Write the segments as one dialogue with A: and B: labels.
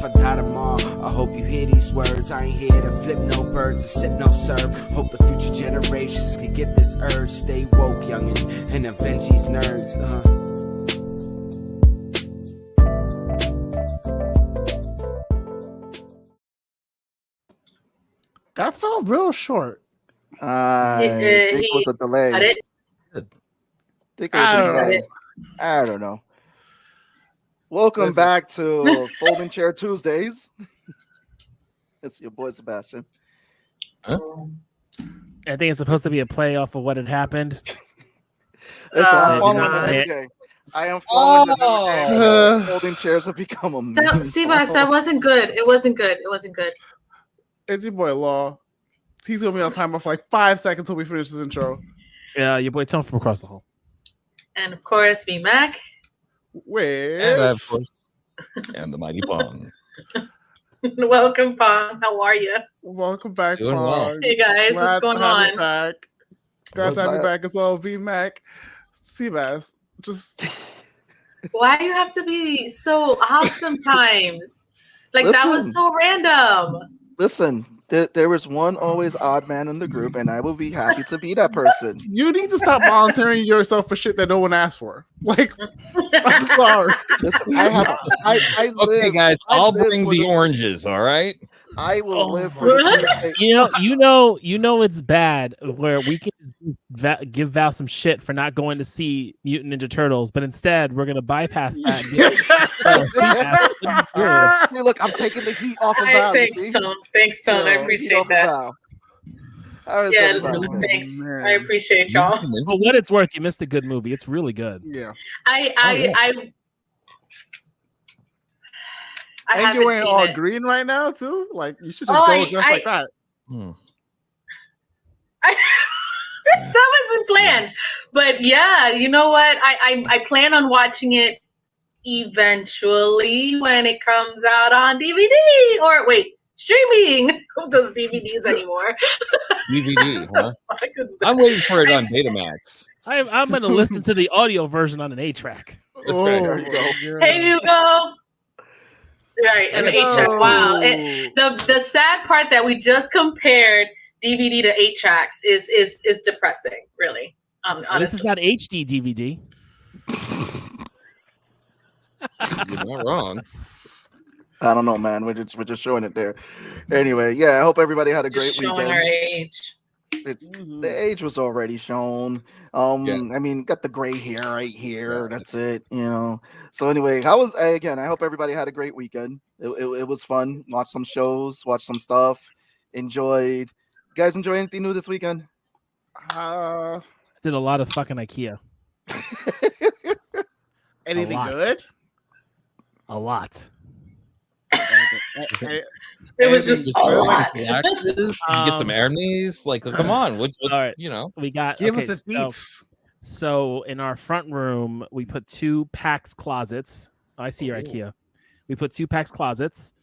A: if I die tomorrow. I hope you hear these words. I ain't here to flip no birds or sip no serve. Hope the future generations can get this urge. Stay woke, youngin', and avenge these nerds.
B: That felt real short.
C: I think it was a delay. I don't know. Welcome back to Folding Chair Tuesdays. It's your boy Sebastian.
B: Huh? I think it's supposed to be a play off of what had happened.
C: Listen, I'm following it every day. I am following it every day. Folding chairs have become a meme.
D: Seabass, that wasn't good. It wasn't good.
B: It's your boy Law. He's gonna be on timer for like 5 seconds till we finish this intro. Yeah, your boy Tom from across the hall.
D: And of course, Vmac.
B: And
E: of course, and the Mighty Pong.
D: Welcome, Pong. How are you?
B: Welcome back,
E: Doing
B: Pong.
E: well.
D: Hey guys, what's going on?
B: Glad to have you back as well, Vmac. Seabass, just
D: why do you have to be so odd sometimes? Like that was so random.
C: Listen. There was one always odd man in the group, and I will be happy to be that person.
B: You need to stop volunteering yourself for shit that no one asked for. Like, I'm sorry.
C: Listen, I live.
E: Okay, guys, I'll bring the oranges. All right.
C: I will live for the
F: you know it's bad where we can just give Val some shit for not going to see Mutant Ninja Turtles, but instead we're gonna bypass that.
C: Hey, look, I'm taking the heat off of Val.
D: Thanks, Tone. I appreciate that. Thanks. I appreciate y'all.
F: For what it's worth, you missed a good movie. It's really good.
B: Yeah.
D: And
B: you're wearing all green right now too. Like you should just go just like that.
D: That wasn't planned, but yeah, you know what? I plan on watching it eventually when it comes out on DVD or streaming. Who does DVDs anymore?
E: DVD, huh? I'm waiting for it on Betamax.
F: I'm going to listen to the audio version on an 8-track.
C: There you go.
D: Hey, Hugo. Right, an 8-track. Wow. The sad part that we just compared DVD to 8 tracks is depressing, really.
F: This is not HD DVD.
E: You're not wrong.
C: I don't know, man. We're just showing it there. Anyway, yeah. I hope everybody had a great weekend.
D: Showing our age.
C: The age was already shown. I mean, got the gray hair right here. Yeah. That's it. So anyway, I hope everybody had a great weekend. It was fun. Watched some shows. Watched some stuff. Enjoyed. You guys enjoy anything new this weekend?
F: Did a lot of fucking IKEA.
B: Anything good?
F: A lot.
D: It was just a lot.
E: Get some Hermes. Like, come on. What's
F: right.
B: Give
F: We got.
B: us the deets.
F: So in our front room, we put 2 PAX closets. I see your IKEA. We put 2 PAX closets.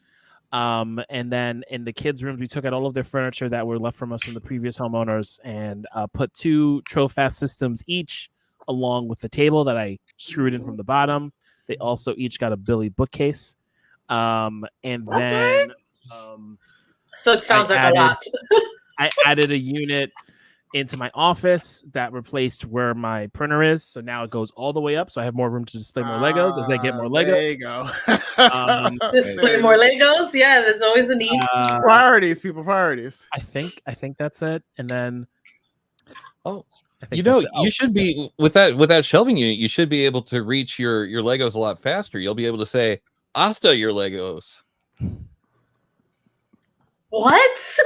F: And then in the kids' rooms, we took out all of their furniture that were left from us from the previous homeowners and put 2 Trofast systems each, along with the table that I screwed in from the bottom. They also each got a Billy bookcase. And then
D: so it sounds like a lot.
F: I added a unit into my office that replaced where my printer is. So now it goes all the way up. So I have more room to display more Legos as I get more Legos.
B: There you go.
D: Display more Legos. Yeah, there's always a need.
B: Priorities, people. Priorities.
F: I think that's it. And then
E: you should be with that shelving unit. You should be able to reach your Legos a lot faster. You'll be able to say, "Asta your Legos."
D: What?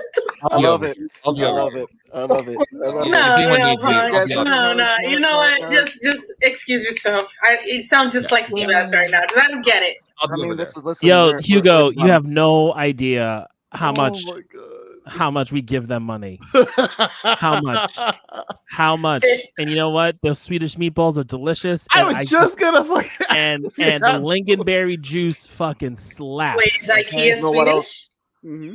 C: I love it. I love it.
D: No. You know what? Just excuse yourself. You sound just like Seabass right now because I don't get it.
F: Hugo, you have no idea how much we give them money. How much? And you know what? Those Swedish meatballs are delicious.
B: I was just gonna fucking
F: and the lingonberry juice fucking slaps.
D: Wait, is IKEA Swedish?
F: Mm-hmm.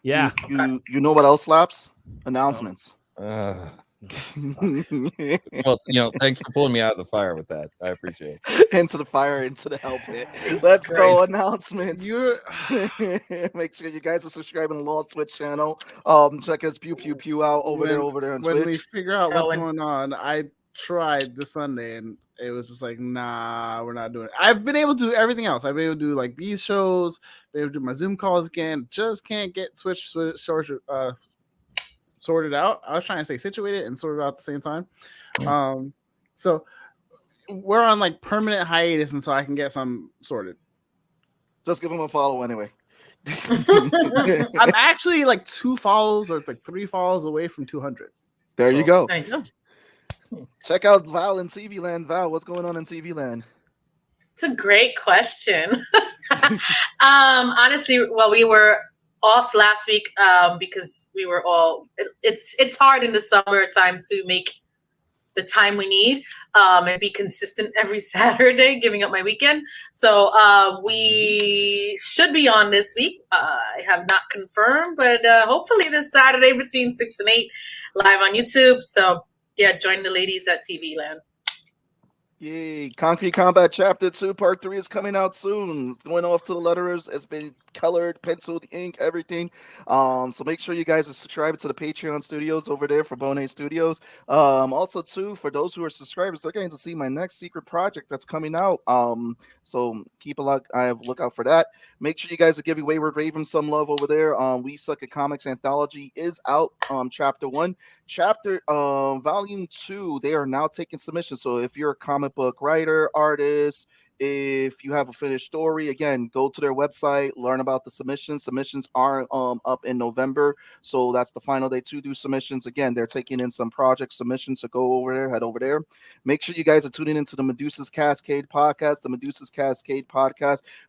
F: Yeah.
C: You know what else slaps? Announcements.
E: Well, thanks for pulling me out of the fire with that. I appreciate it.
C: Into the fire, into the hell pit.
D: Jesus
C: Let's go.
D: Christ.
C: Announcements. Make sure you guys are subscribing to Law's Twitch channel. Check us pew pew pew out over there on Twitch.
B: When we figure out what's going on, I tried this Sunday and it was just like, nah, we're not doing it. I've been able to do everything else. I've been able to do like these shows, been able to do my Zoom calls again. Just can't get Twitch sorted out. I was trying to say situated and sorted out at the same time. So we're on like permanent hiatus until I can get some sorted.
C: Just give them a follow anyway.
B: I'm actually like 2 follows or like 3 follows away from 200.
C: There you go.
D: Nice.
C: Check out Val in TV Land. Val, what's going on in TV Land?
D: It's a great question. Honestly, well, we were off last week because we were all. It's hard in the summertime to make the time we need and be consistent every Saturday, giving up my weekend. So we should be on this week. I have not confirmed, but hopefully this Saturday between 6 and 8, live on YouTube. So yeah, join the ladies at TV Land.
C: Yay. Concrete Kombat Chapter 2, Part 3 is coming out soon. It's going off to the letterers. It's been colored, penciled, ink, everything. So make sure you guys are subscribing to the Patreon studios over there for Bonet Studios. Also, too, for those who are subscribers, they're getting to see my next secret project that's coming out. So keep a lookout for that. Make sure you guys are giving Wayward Raven some love over there. We Suck at Comics Anthology is out. Chapter 1. Chapter Volume 2, they are now taking submissions. So if you're a comic book writer, artist, if you have a finished story, again, go to their website, learn about the submissions. Submissions are up in November, so that's the final day to do submissions. Again, they're taking in some project submissions, so go over there, head over there. Make sure you guys are tuning into the Medusa's Cascade podcast,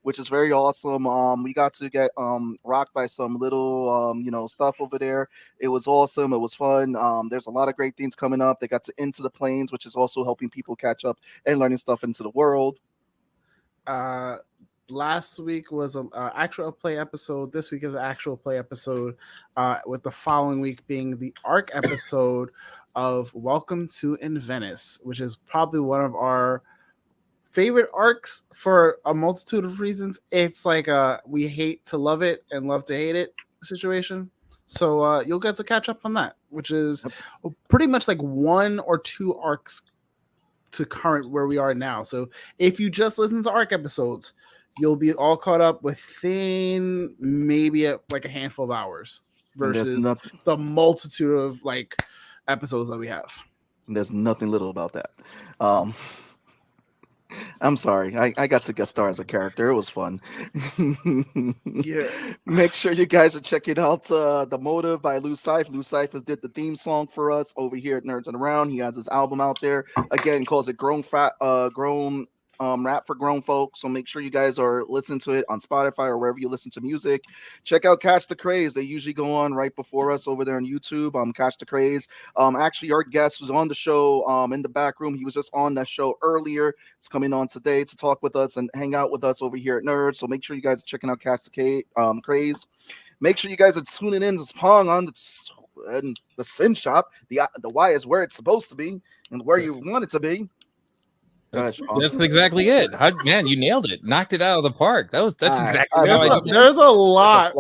C: which is very awesome. We got to get rocked by some little stuff over there. It was awesome. It was fun. There's a lot of great things coming up. They got to Into the Plains, which is also helping people catch up and learning stuff into the world.
B: Last week was an actual play episode. This week is an actual play episode, with the following week being the arc episode of Welcome to In Venice, which is probably one of our favorite arcs for a multitude of reasons. It's like we hate to love it and love to hate it situation. So you'll get to catch up on that, which is pretty much like 1 or 2 arcs to current where we are now. So if you just listen to arc episodes, you'll be all caught up within maybe a handful of hours versus the multitude of like episodes that we have.
C: There's nothing little about that. I'm sorry. I got to guest star as a character. It was fun.
B: Yeah.
C: Make sure you guys are checking out The Motive by Lou Cyphs. Lou Cyphs did the theme song for us over here at Nerds on Around. He has his album out there. Again, calls it Grown Rap for Grown Folks. So make sure you guys are listening to it on Spotify or wherever you listen to music. Check out Catch the Craze. They usually go on right before us over there on YouTube. Catch the Craze. Actually, our guest was on the show in the back room. He was just on that show earlier. It's coming on today to talk with us and hang out with us over here at Nerds. So make sure you guys are checking out Catch the Craze. Make sure you guys are tuning in to Pong on the Sin Shop. The Y is where it's supposed to be and where you want it to be.
E: That's exactly it. Man, you nailed it. Knocked it out of the park. That's exactly how I do it.
B: There's a lot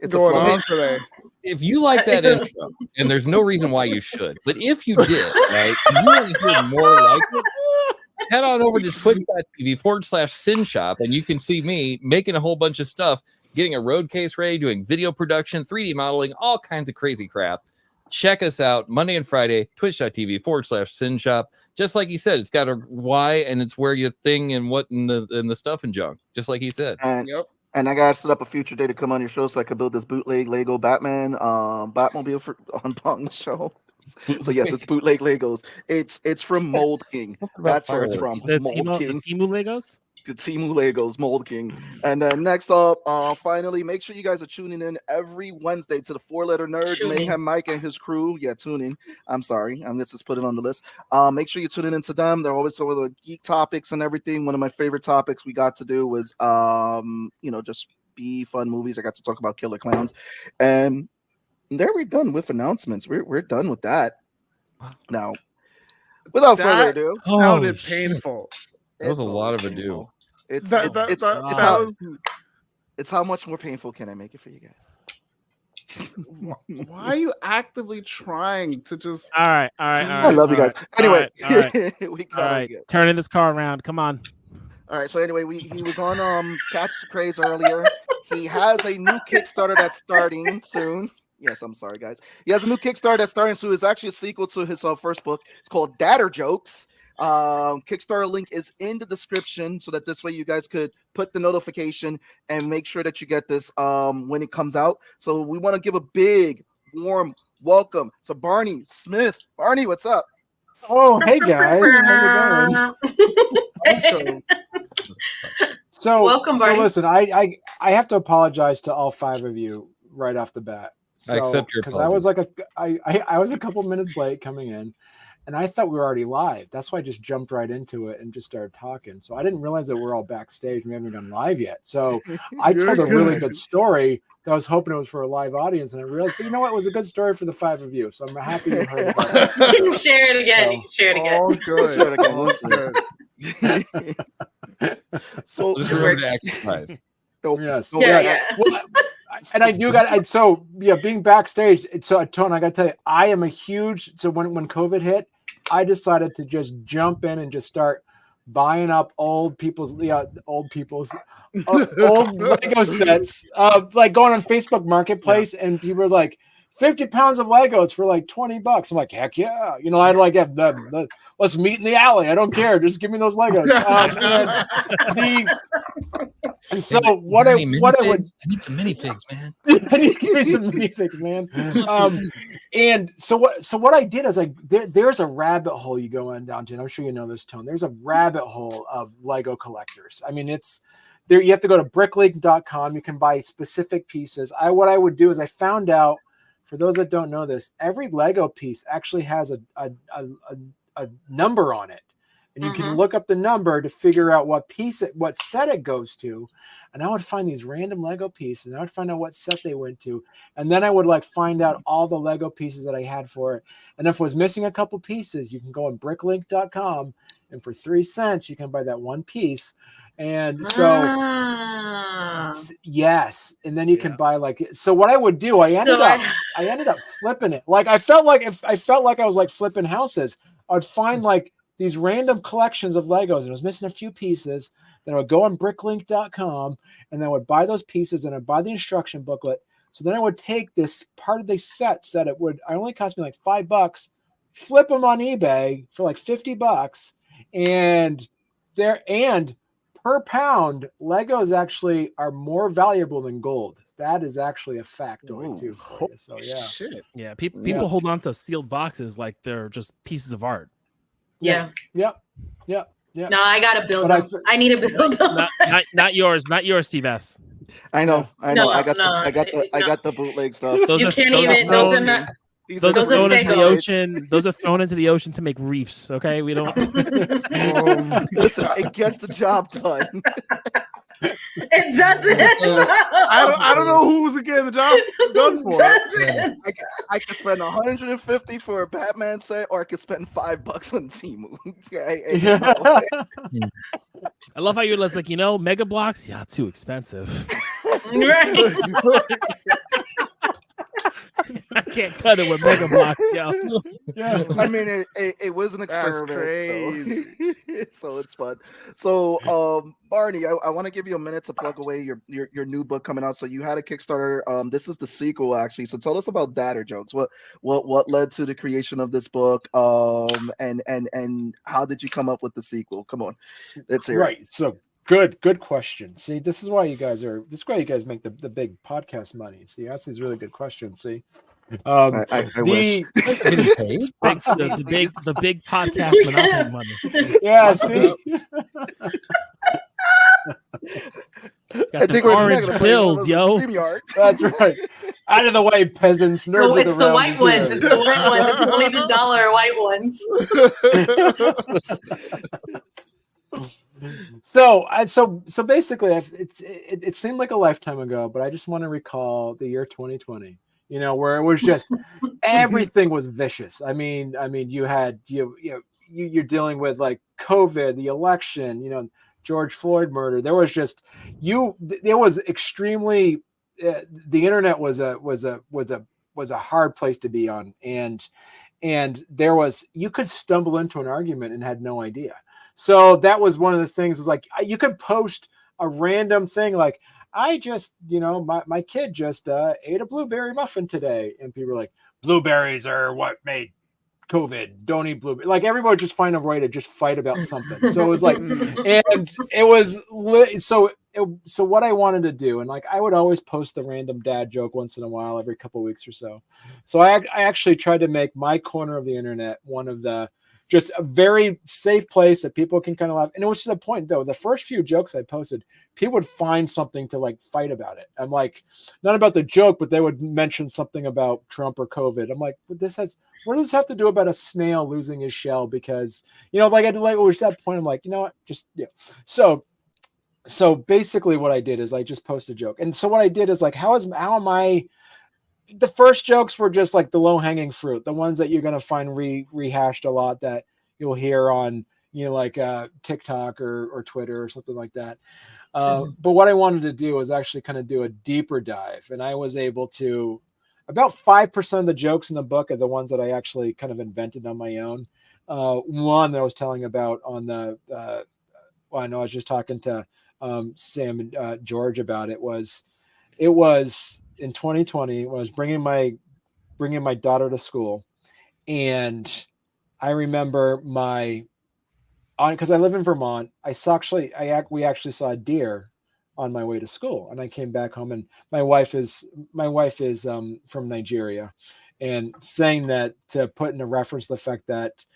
C: it's
B: going
C: a
B: on today.
E: If you like that intro, and there's no reason why you should, but if you did, right, and you want to hear more like it, head on over to twitch.tv/Sin Shop, and you can see me making a whole bunch of stuff, getting a road case ready, doing video production, 3D modeling, all kinds of crazy crap. Check us out Monday and Friday, twitch.tv/Sin Shop. Just like he said, it's got a Y and it's where you thing and what in the stuff and junk, just like he said.
C: And I gotta set up a future day to come on your show so I could build this bootleg Lego Batman Batmobile on Pong's show. So yes, it's bootleg Legos. It's from Mold King. That's where it's from.
F: The
C: Mold King.
F: Temu Legos?
C: The Temu Legos, Mold King. And then next up, finally, make sure you guys are tuning in every Wednesday to the 4-letter nerd, Mayhem Mike and his crew. Yeah, tune in. I'm sorry. Let's just put it on the list. Make sure you tune in into them. They're always over the geek topics and everything. One of my favorite topics we got to do was, just be fun movies. I got to talk about Killer Clowns. And there we're done with announcements. We're done with that. Now, without
B: That
C: further ado,
B: sounded
E: shit.
B: painful.
E: That was
C: it's
E: a lot
C: always
E: of ado.
C: painful. It's
B: That
C: how
B: was-
C: it's how much more painful can I make it for you guys?
B: Why are you actively trying to just?
F: All right.
C: I love you guys. Anyway,
F: all right.
C: we
F: All
C: got
F: right,
C: good.
F: turning this car around. Come on.
C: All right, so anyway, he was on Catch the Craze earlier. He has a new Kickstarter that's starting soon. Yes, I'm sorry, guys. He has a new Kickstarter that's starting soon. It's actually a sequel to his first book. It's called Datter Jokes. Kickstarter link is in the description so that this way you guys could put the notification and make sure that you get this when it comes out. So we want to give a big, warm welcome to Barney Smith. Barney, what's up?
G: Oh, hey guys, how's it going? So,
D: Welcome, Barney.
G: so listen, I have to apologize to all 5 of you right off the bat.
E: I accept your
G: because I was like I was a couple minutes late coming in, and I thought we were already live. That's why I just jumped right into it and just started talking. So I didn't realize that we're all backstage. We haven't gone live yet. So I told a really good story that I was hoping it was for a live audience, and I realized, but you know what? It was a good story for the 5 of you. So I'm happy you heard about it.
D: You can share it again. You can share it again.
B: All good.
C: Share it again.
B: All good.
C: So
E: Just remember to act surprised.
G: Yes.
D: Yeah.
G: Well, and I do got so yeah, being backstage. So Tone, I got to tell you, I am a huge. So when COVID hit, I decided to just jump in and just start buying up old Lego sets. Like going on Facebook Marketplace, and people are like, 50 pounds of Legos for like $20. I'm like, heck yeah. You know, I'd like, let's meet in the alley. I don't care. Just give me those Legos. And so what I would,
E: I need some minifigs, man.
G: I need to get some minifigs, man. And so what I did is there's a rabbit hole you go in down to, and I'm sure you know this, Tone. There's a rabbit hole of Lego collectors. I mean, it's there. You have to go to bricklink.com. You can buy specific pieces. What I would do is I found out, for those that don't know this, every Lego piece actually has a number on it. And you can look up the number to figure out what set it goes to. And I would find these random Lego pieces, and I would find out what set they went to. And then I would like find out all the Lego pieces that I had for it. And if it was missing a couple pieces, you can go on bricklink.com, and for 3 cents, you can buy that one piece. And so, yes. And then you can buy so what I would do, I ended up flipping it. Like I felt like I was like flipping houses. I'd find like these random collections of Legos, and I was missing a few pieces. Then I would go on bricklink.com, and then I would buy those pieces, and I'd buy the instruction booklet. So then I would take this part of the sets that I only cost me like $5, flip them on eBay for like $50, and per pound, Legos actually are more valuable than gold. That is actually a factoid too. For you. So yeah,
B: Shit.
F: Yeah, people hold on to sealed boxes like they're just pieces of art.
D: Yeah.
G: Yep.
D: No, I gotta build them. I need to build them.
F: Not yours, Sebastian.
C: I know.
D: No,
C: I got the bootleg stuff.
D: You can't even. Those are not.
F: Those are thrown into the
D: Legos.
F: ocean. Those are thrown into the ocean to make reefs. Okay, we don't.
C: Listen, it gets the job done.
D: It doesn't.
B: I don't know who was getting the job done for.
C: I could spend $150 for a Batman set, or I could spend $5 on Temu.
F: I love how you're like, Mega Blocks. Yeah, too expensive.
D: Right.
F: I can't cut it with Mega Blocks, yo.
C: Yeah, I mean, it was an experiment, so it's fun. So, Barney, I want to give you a minute to plug away your new book coming out. So you had a Kickstarter. This is the sequel, actually. So tell us about Datter Jokes. What led to the creation of this book? And how did you come up with the sequel? Come on, let's hear it.
G: Right. So good question. See, this is why you guys make the big podcast money. See, ask these really good questions. See.
C: I wish.
F: the big podcast monopoly money.
G: Yeah, see?
F: Got the orange bills, yo.
G: That's right. Out of the way, peasants.
D: No, it's the white ones. It's the white ones. It's only the $1 white ones.
G: So basically, it seemed like a lifetime ago, but I just want to recall the year 2020. you know, where it was just everything was vicious. I mean, you're dealing with like COVID, the election, you know, George Floyd murder. There was just there was extremely the internet was a hard place to be on, and there was, you could stumble into an argument and had no idea. So that was one of the things, is like you could post a random thing like, I just, you know, my kid just ate a blueberry muffin today, and people were like, blueberries are what made COVID, don't eat blueberries. Like everybody just find a way to just fight about something. So it was like, and it was so what I wanted to do, and like I would always post the random dad joke once in a while, every couple of weeks or so. So I actually tried to make my corner of the internet one of the, just a very safe place that people can kind of laugh. And it was to the point though, the first few jokes I posted, people would find something to like fight about it. I'm like, not about the joke, but they would mention something about Trump or COVID. I'm like, what does this have to do about a snail losing his shell? Because, you know, like it was that point, I'm like, you know what, just, yeah. So basically what I did is I just posted a joke. And so what I did is like, how am I, the first jokes were just like the low hanging fruit, the ones that you're going to find rehashed a lot that you'll hear on, you know, like TikTok or Twitter or something like that. But what I wanted to do was actually kind of do a deeper dive. And I was able to, about 5% of the jokes in the book are the ones that I actually kind of invented on my own. One that I was telling about on the, I know I was just talking to Sam and George about it was in 2020 when I was bringing my daughter to school, and I remember because I live in Vermont, we actually saw a deer on my way to school, and I came back home, and my wife is from Nigeria, and saying that to put into reference the fact that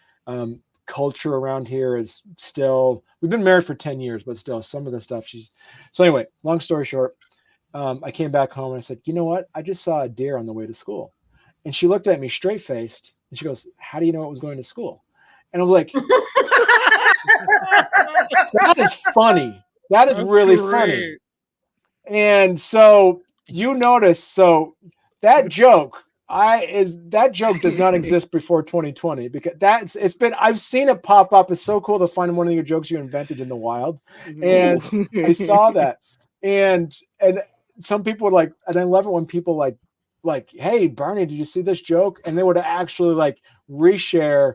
G: culture around here is still, we've been married for 10 years, but still some of the stuff so anyway, long story short, I came back home and I said, you know what? I just saw a deer on the way to school. And she looked at me straight faced and she goes, how do you know it was going to school? And I was like, that is funny. That is really funny. And so you notice, so that joke does not exist before 2020, because I've seen it pop up. It's so cool to find one of your jokes you invented in the wild. And I saw that. And some people would like, and I love it when people like, hey, Barney, did you see this joke? And they would actually like reshare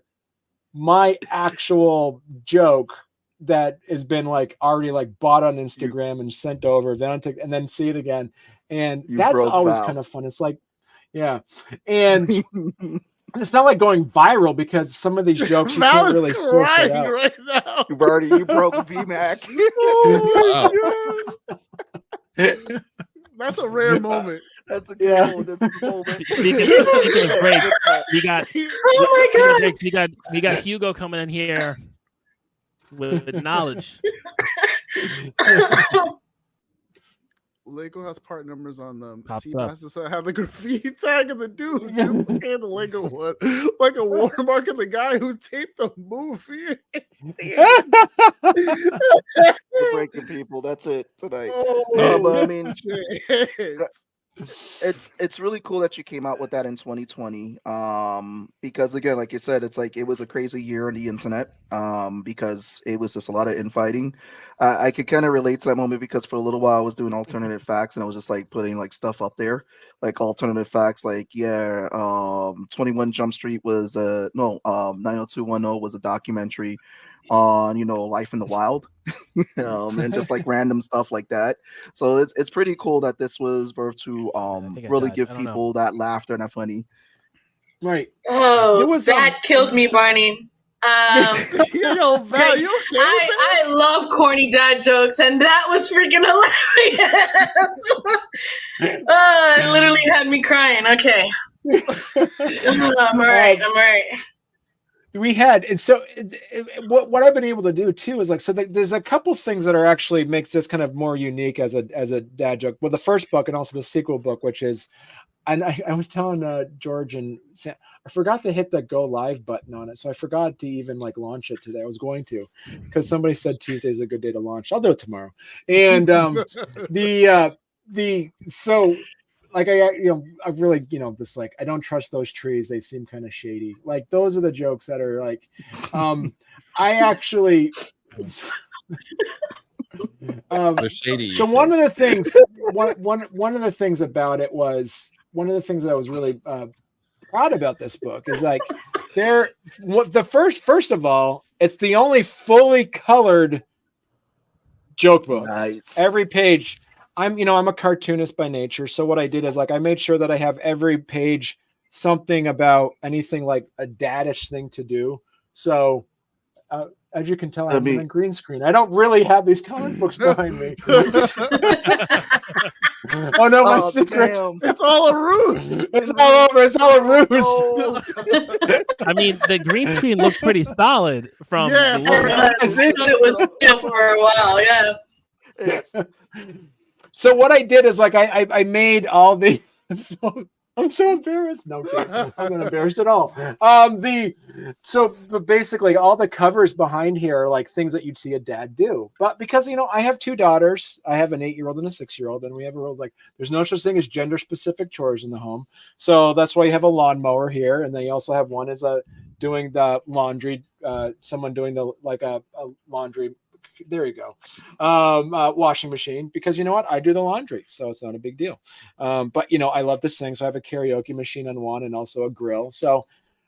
G: my actual joke that has been like already like bought on Instagram and sent over, and then see it again. And that's always kind of fun. It's like, yeah. And it's not like going viral, because some of these jokes you can't really source it out.
B: Right now.
C: You broke VMAC.
B: That's a rare moment.
C: That's a good moment.
F: Speaking of breaks, we got Hugo coming in here with knowledge.
B: Lego has part numbers on them.
F: Popped up.
B: Have the graffiti tag of the dude duplicating the Lego one, like a watermark of the guy who taped the movie.
C: We're breaking people. That's it tonight. But I mean, it's really cool that you came out with that in 2020. Because again, like you said, it's like it was a crazy year on the internet. Because it was just a lot of infighting. I could kind of relate to that moment, because for a little while I was doing alternative facts, and I was just like putting like stuff up there, like alternative facts, like 21 Jump Street was 90210 was a documentary on, you know, life in the wild, and just like random stuff like that. So it's pretty cool that this was birth to really give people that laughter and that funny.
G: Right.
D: Oh, that killed me, Barney.
B: Yo, Val, you okay?
D: I love corny dad jokes, and that was freaking hilarious. It literally had me crying. Okay. I'm all right.
G: We had, and so what I've been able to do too is like, so there's a couple things that are actually makes this kind of more unique as a dad joke. Well, the first book and also the sequel book, which is, and I was telling George and Sam, I forgot to hit the go live button on it, so I forgot to even like launch it today. I was going to, because somebody said Tuesday is a good day to launch. I'll do it tomorrow. And like I really, this like, I don't trust those trees. They seem kind of shady. Like those are the jokes that are like, I actually,
E: They're shady.
G: so one of the things, one of the things about it was, one of the things that I was really proud about this book is like first of all, it's the only fully colored joke book.
C: Nice.
G: Every page, I'm a cartoonist by nature. So what I did is like, I made sure that I have every page something about anything like a dadish thing to do. So as you can tell, I'm on a green screen. I don't really have these comic books behind me. Oh no, my secret!
C: Damn.
B: It's all a ruse.
G: It's all over. It's all a ruse.
C: Oh.
F: I mean, the green screen looks pretty solid from the look.
D: It was still for a while, yeah.
C: Yes.
G: So what I did is like I made all the. I'm so embarrassed. No, I'm not embarrassed at all. But basically all the covers behind here are like things that you'd see a dad do. But because I have two daughters, I have an 8-year-old and a 6-year-old, and we have a rule like there's no such thing as gender specific chores in the home. So that's why you have a lawnmower here, and then you also have one as doing the laundry, someone doing the like a laundry. There you go. Washing machine, because you know what? I do the laundry, so it's not a big deal. But I love this thing. So I have a karaoke machine on one and also a grill. So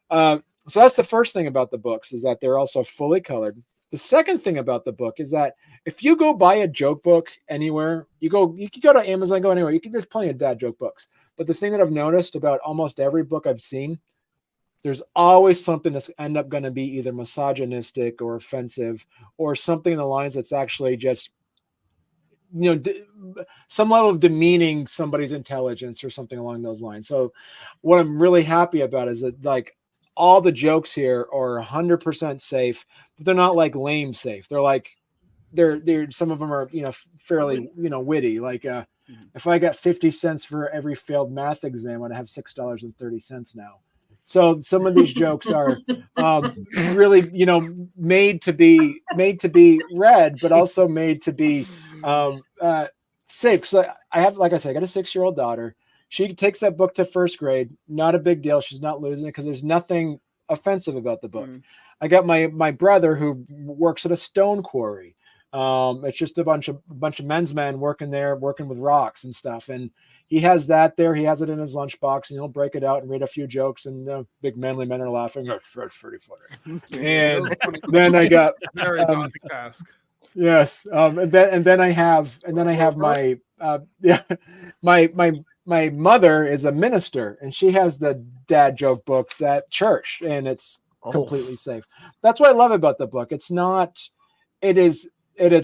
G: that's the first thing about the books, is that they're also fully colored. The second thing about the book is that if you go buy a joke book anywhere, you can go to Amazon, go anywhere. There's plenty of dad joke books. But the thing that I've noticed about almost every book I've seen, there's always something that's end up going to be either misogynistic or offensive or something in the lines that's actually just, some level of demeaning somebody's intelligence or something along those lines. So what I'm really happy about is that like all the jokes here are 100% safe, but they're not like lame safe. They're like, they're some of them are, fairly, witty. Like if I got 50 cents for every failed math exam, I'd have $6.30 now. So some of these jokes are really, made to be read, but also made to be safe. Because I have, like I said, I got a 6-year-old daughter. She takes that book to first grade. Not a big deal. She's not losing it because there's nothing offensive about the book. I got my brother who works at a stone quarry. It's just a bunch of men's men working there, working with rocks and stuff. And he has that there. He has it in his lunchbox, and he'll break it out and read a few jokes. And big manly men are laughing. That's pretty funny. And then I got
B: very daunting task.
G: Yes. And then I have my my mother is a minister, and she has the dad joke books at church, and it's completely safe. That's what I love about the book. It is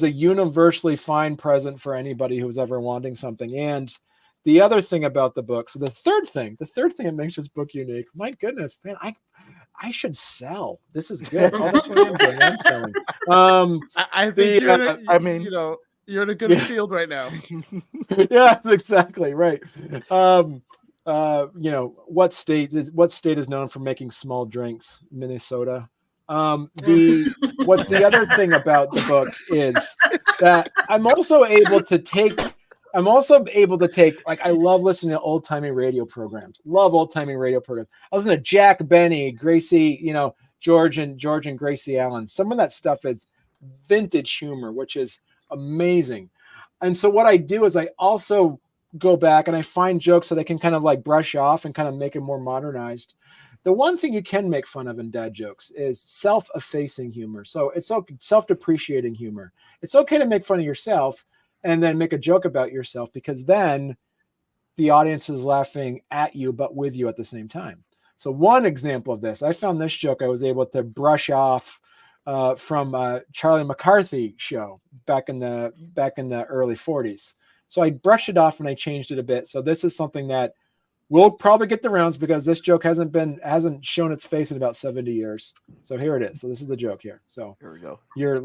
G: a universally fine present for anybody who's ever wanting something. And the other thing about the book, so the third thing that makes this book unique, my goodness, man, I should sell. This is good. Oh, that's what I'm doing. I'm selling.
B: I think you're in a good field right now.
G: Yeah, exactly. Right. What state is known for making small drinks? Minnesota. What's the other thing about the book is that I'm also able to take, like, I love listening to old-timey radio programs. Love old-timey radio programs. I listen to Jack Benny, Gracie, George and Gracie Allen. Some of that stuff is vintage humor, which is amazing. And so what I do is I also go back and I find jokes that I can kind of like brush off and kind of make it more modernized. The one thing you can make fun of in dad jokes is self-effacing humor. So it's self-depreciating humor. It's okay to make fun of yourself and then make a joke about yourself, because then the audience is laughing at you, but with you at the same time. So one example of this, I found this joke I was able to brush off from Charlie McCarthy show back in the early 40s. So I brushed it off and I changed it a bit. So this is something that will probably get the rounds because this joke hasn't shown its face in about 70 years. So here it is. So this is the joke here. So
C: here we go.
G: You're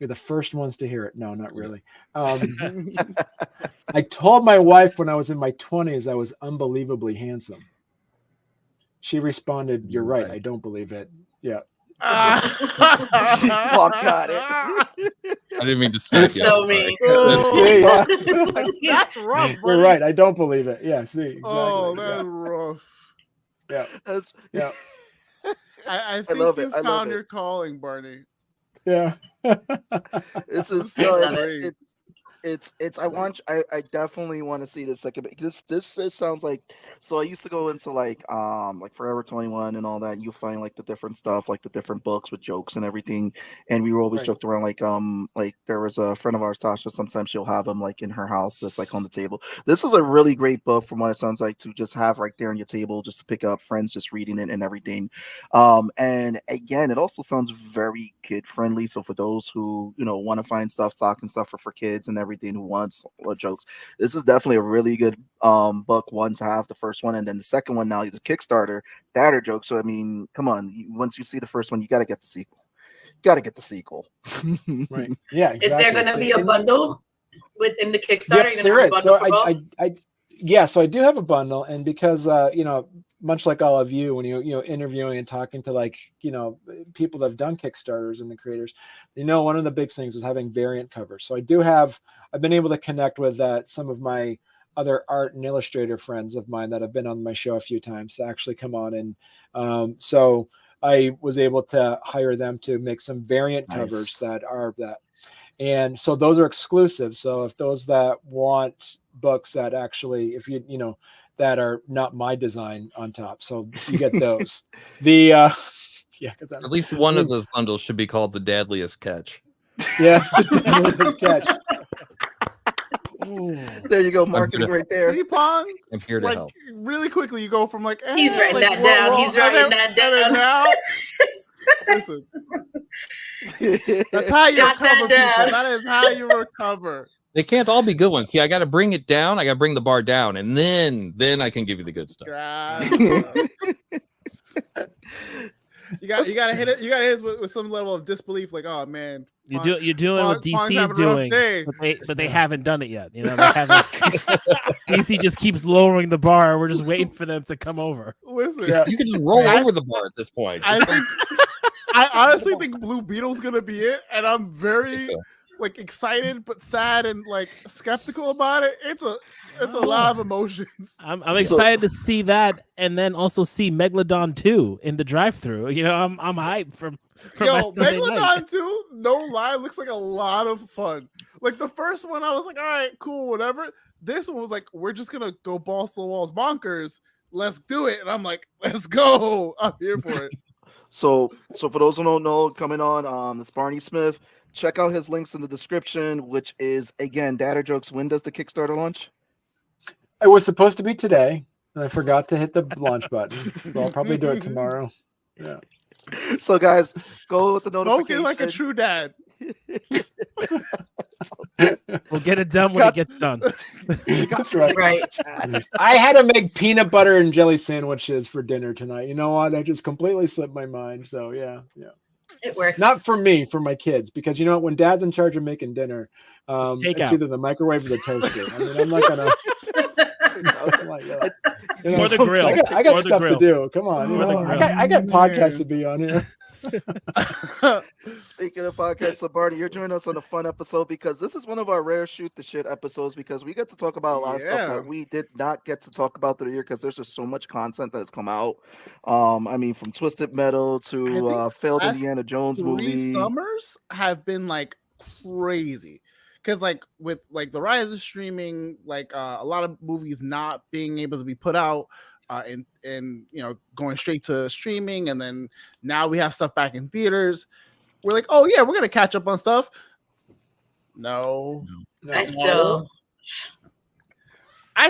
G: the first ones to hear it. No, not really. I told my wife when I was in my 20s I was unbelievably handsome. She responded, "You're right. I don't believe it." Yeah.
C: Pong got it.
E: I didn't mean to smack you.
D: So
E: I'm sorry.
D: mean.
B: That's rough,
G: You're
B: buddy.
G: right. I don't believe it. Yeah. See. Exactly.
B: Oh, that's rough.
G: Yeah.
C: That's,
G: Yeah.
B: I think
C: love
B: you
C: it. I love
B: found
C: it.
B: your calling, Barney.
G: Yeah.
C: This is
B: I love
C: it's I definitely want to see this second. This sounds like, so I used to go into like Forever 21 and all that. You find like the different stuff, like the different books with jokes and everything, and we were always
G: Right.
C: joked around like there was a friend of ours, Tasha. Sometimes she'll have them like in her house, just like on the table. This is a really great book from what it sounds like to just have right there on your table, just to pick up, friends just reading it and everything. And again, it also sounds very kid friendly. So for those who want to find stuff, stocking stuff for kids and everything, who wants jokes, this is definitely a really good book one to have, the first one, and then the second one now, the Kickstarter, that are jokes. So I mean, come on, once you see the first one, you got to get the sequel.
G: Right. Yeah. Exactly.
D: Is there going to be a bundle within the Kickstarter?
G: Yes,
D: You're
G: there
D: gonna have
G: is.
D: a
G: So
D: bundle for both?
G: so I do have a bundle, and because much like all of you, when you interviewing and talking to people that have done Kickstarters and the creators, one of the big things is having variant covers. So I've been able to connect with some of my other art and illustrator friends of mine that have been on my show a few times to actually come on, and so I was able to hire them to make some variant covers that are that. And so those are exclusive. So if those that want books that actually, if that are not my design on top, so you get those. Because
E: At least one of those bundles should be called the Deadliest Catch.
G: Yes, the Deadliest Catch.
C: There you go, marketing right there.
B: T Pong.
E: I'm here to help.
B: Really quickly, you go from
D: He's writing that down. He's writing that down.
B: Listen, that's how you
D: Jot that
B: recover,
D: down.
B: people. That is how you recover.
E: They can't all be good ones. See, I got to bring it down. I got to bring the bar down, and then I can give you the good stuff.
B: You got to hit it. You got to hit it with some level of disbelief, like, oh man,
F: You're doing what
B: Pong's
F: DC's
B: having a rough
F: doing,
B: day.
F: but they haven't done it yet. They haven't. DC just keeps lowering the bar. We're just waiting for them to come over.
B: Listen,
E: You can just roll over the bar at this point.
B: I honestly think Blue Beetle's gonna be it, and I'm very
E: so.
B: excited but sad and skeptical about it. It's a lot of emotions.
F: I'm excited to see that, and then also see Megalodon 2 in the drive-thru. I'm hyped for
B: Yo,
F: my Sunday night.
B: Megalodon 2, no lie, looks like a lot of fun. Like the first one, I was like, all right, cool, whatever. This one was like, we're just gonna go balls to the walls bonkers. Let's do it. And I'm like, let's go. I'm here for it.
C: So for those who don't know, coming on, it's Barney Smith. Check out his links in the description, which is, again, Data Jokes. When does the Kickstarter launch?
G: It was supposed to be today, and I forgot to hit the launch button. So I'll probably do it tomorrow. Yeah.
C: So, guys, go with the notification.
B: Spoken like a true dad.
F: We'll get it done when it gets done.
G: That's right.
D: Right.
G: I had to make peanut butter and jelly sandwiches for dinner tonight. You know what? I just completely slipped my mind. So, yeah.
D: It works.
G: Not for me, for my kids, because when Dad's in charge of making dinner, it's either the microwave or the toaster. I mean, I'm not gonna.
F: Or the grill.
G: I got
F: Or the
G: stuff
F: grill.
G: to do. Come on,
F: Or the grill.
G: I got podcasts to be on here.
C: Speaking of podcasts, so Barney, you're joining us on a fun episode because this is one of our rare shoot the shit episodes because we get to talk about a lot of stuff that we did not get to talk about through the year because there's just so much content that has come out. I mean, from Twisted Metal to failed Indiana Jones movie.
B: Summers have been crazy because with the rise of streaming, a lot of movies not being able to be put out. And going straight to streaming, and then now we have stuff back in theaters. We're like, oh yeah, we're gonna catch up on stuff. No.
D: I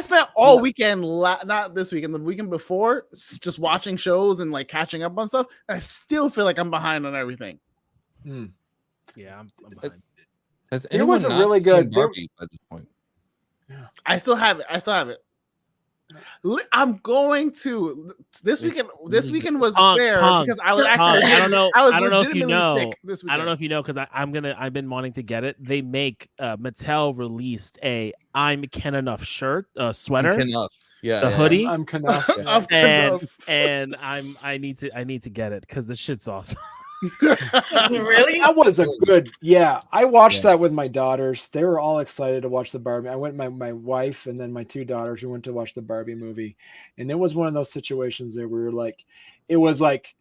B: spent all weekend, not this weekend, the weekend before, just watching shows and catching up on stuff. And I still feel like I'm behind on everything.
F: Yeah, I'm behind.
E: Has
G: It was a
E: anyone
G: really
E: not seen
G: good.
E: Barbie by this point?
B: I still have it. I'm going to this weekend. This weekend was fair because I was actually.
F: I don't know.
B: I was
F: I don't know if you
B: legitimately
F: know.
B: sick this weekend.
F: I don't know if you know because I've been wanting to get it. They make Mattel released a I'm Ken Enough shirt, sweater,
E: Enough. Yeah,
F: the hoodie.
G: I'm Knuff.
B: Of
F: and I need to get it because the shit's awesome.
D: Really?
G: That was a good, I watched that with my daughters. They were all excited to watch the Barbie. I went, my wife and then my two daughters, we went to watch the Barbie movie. And it was one of those situations there where it was like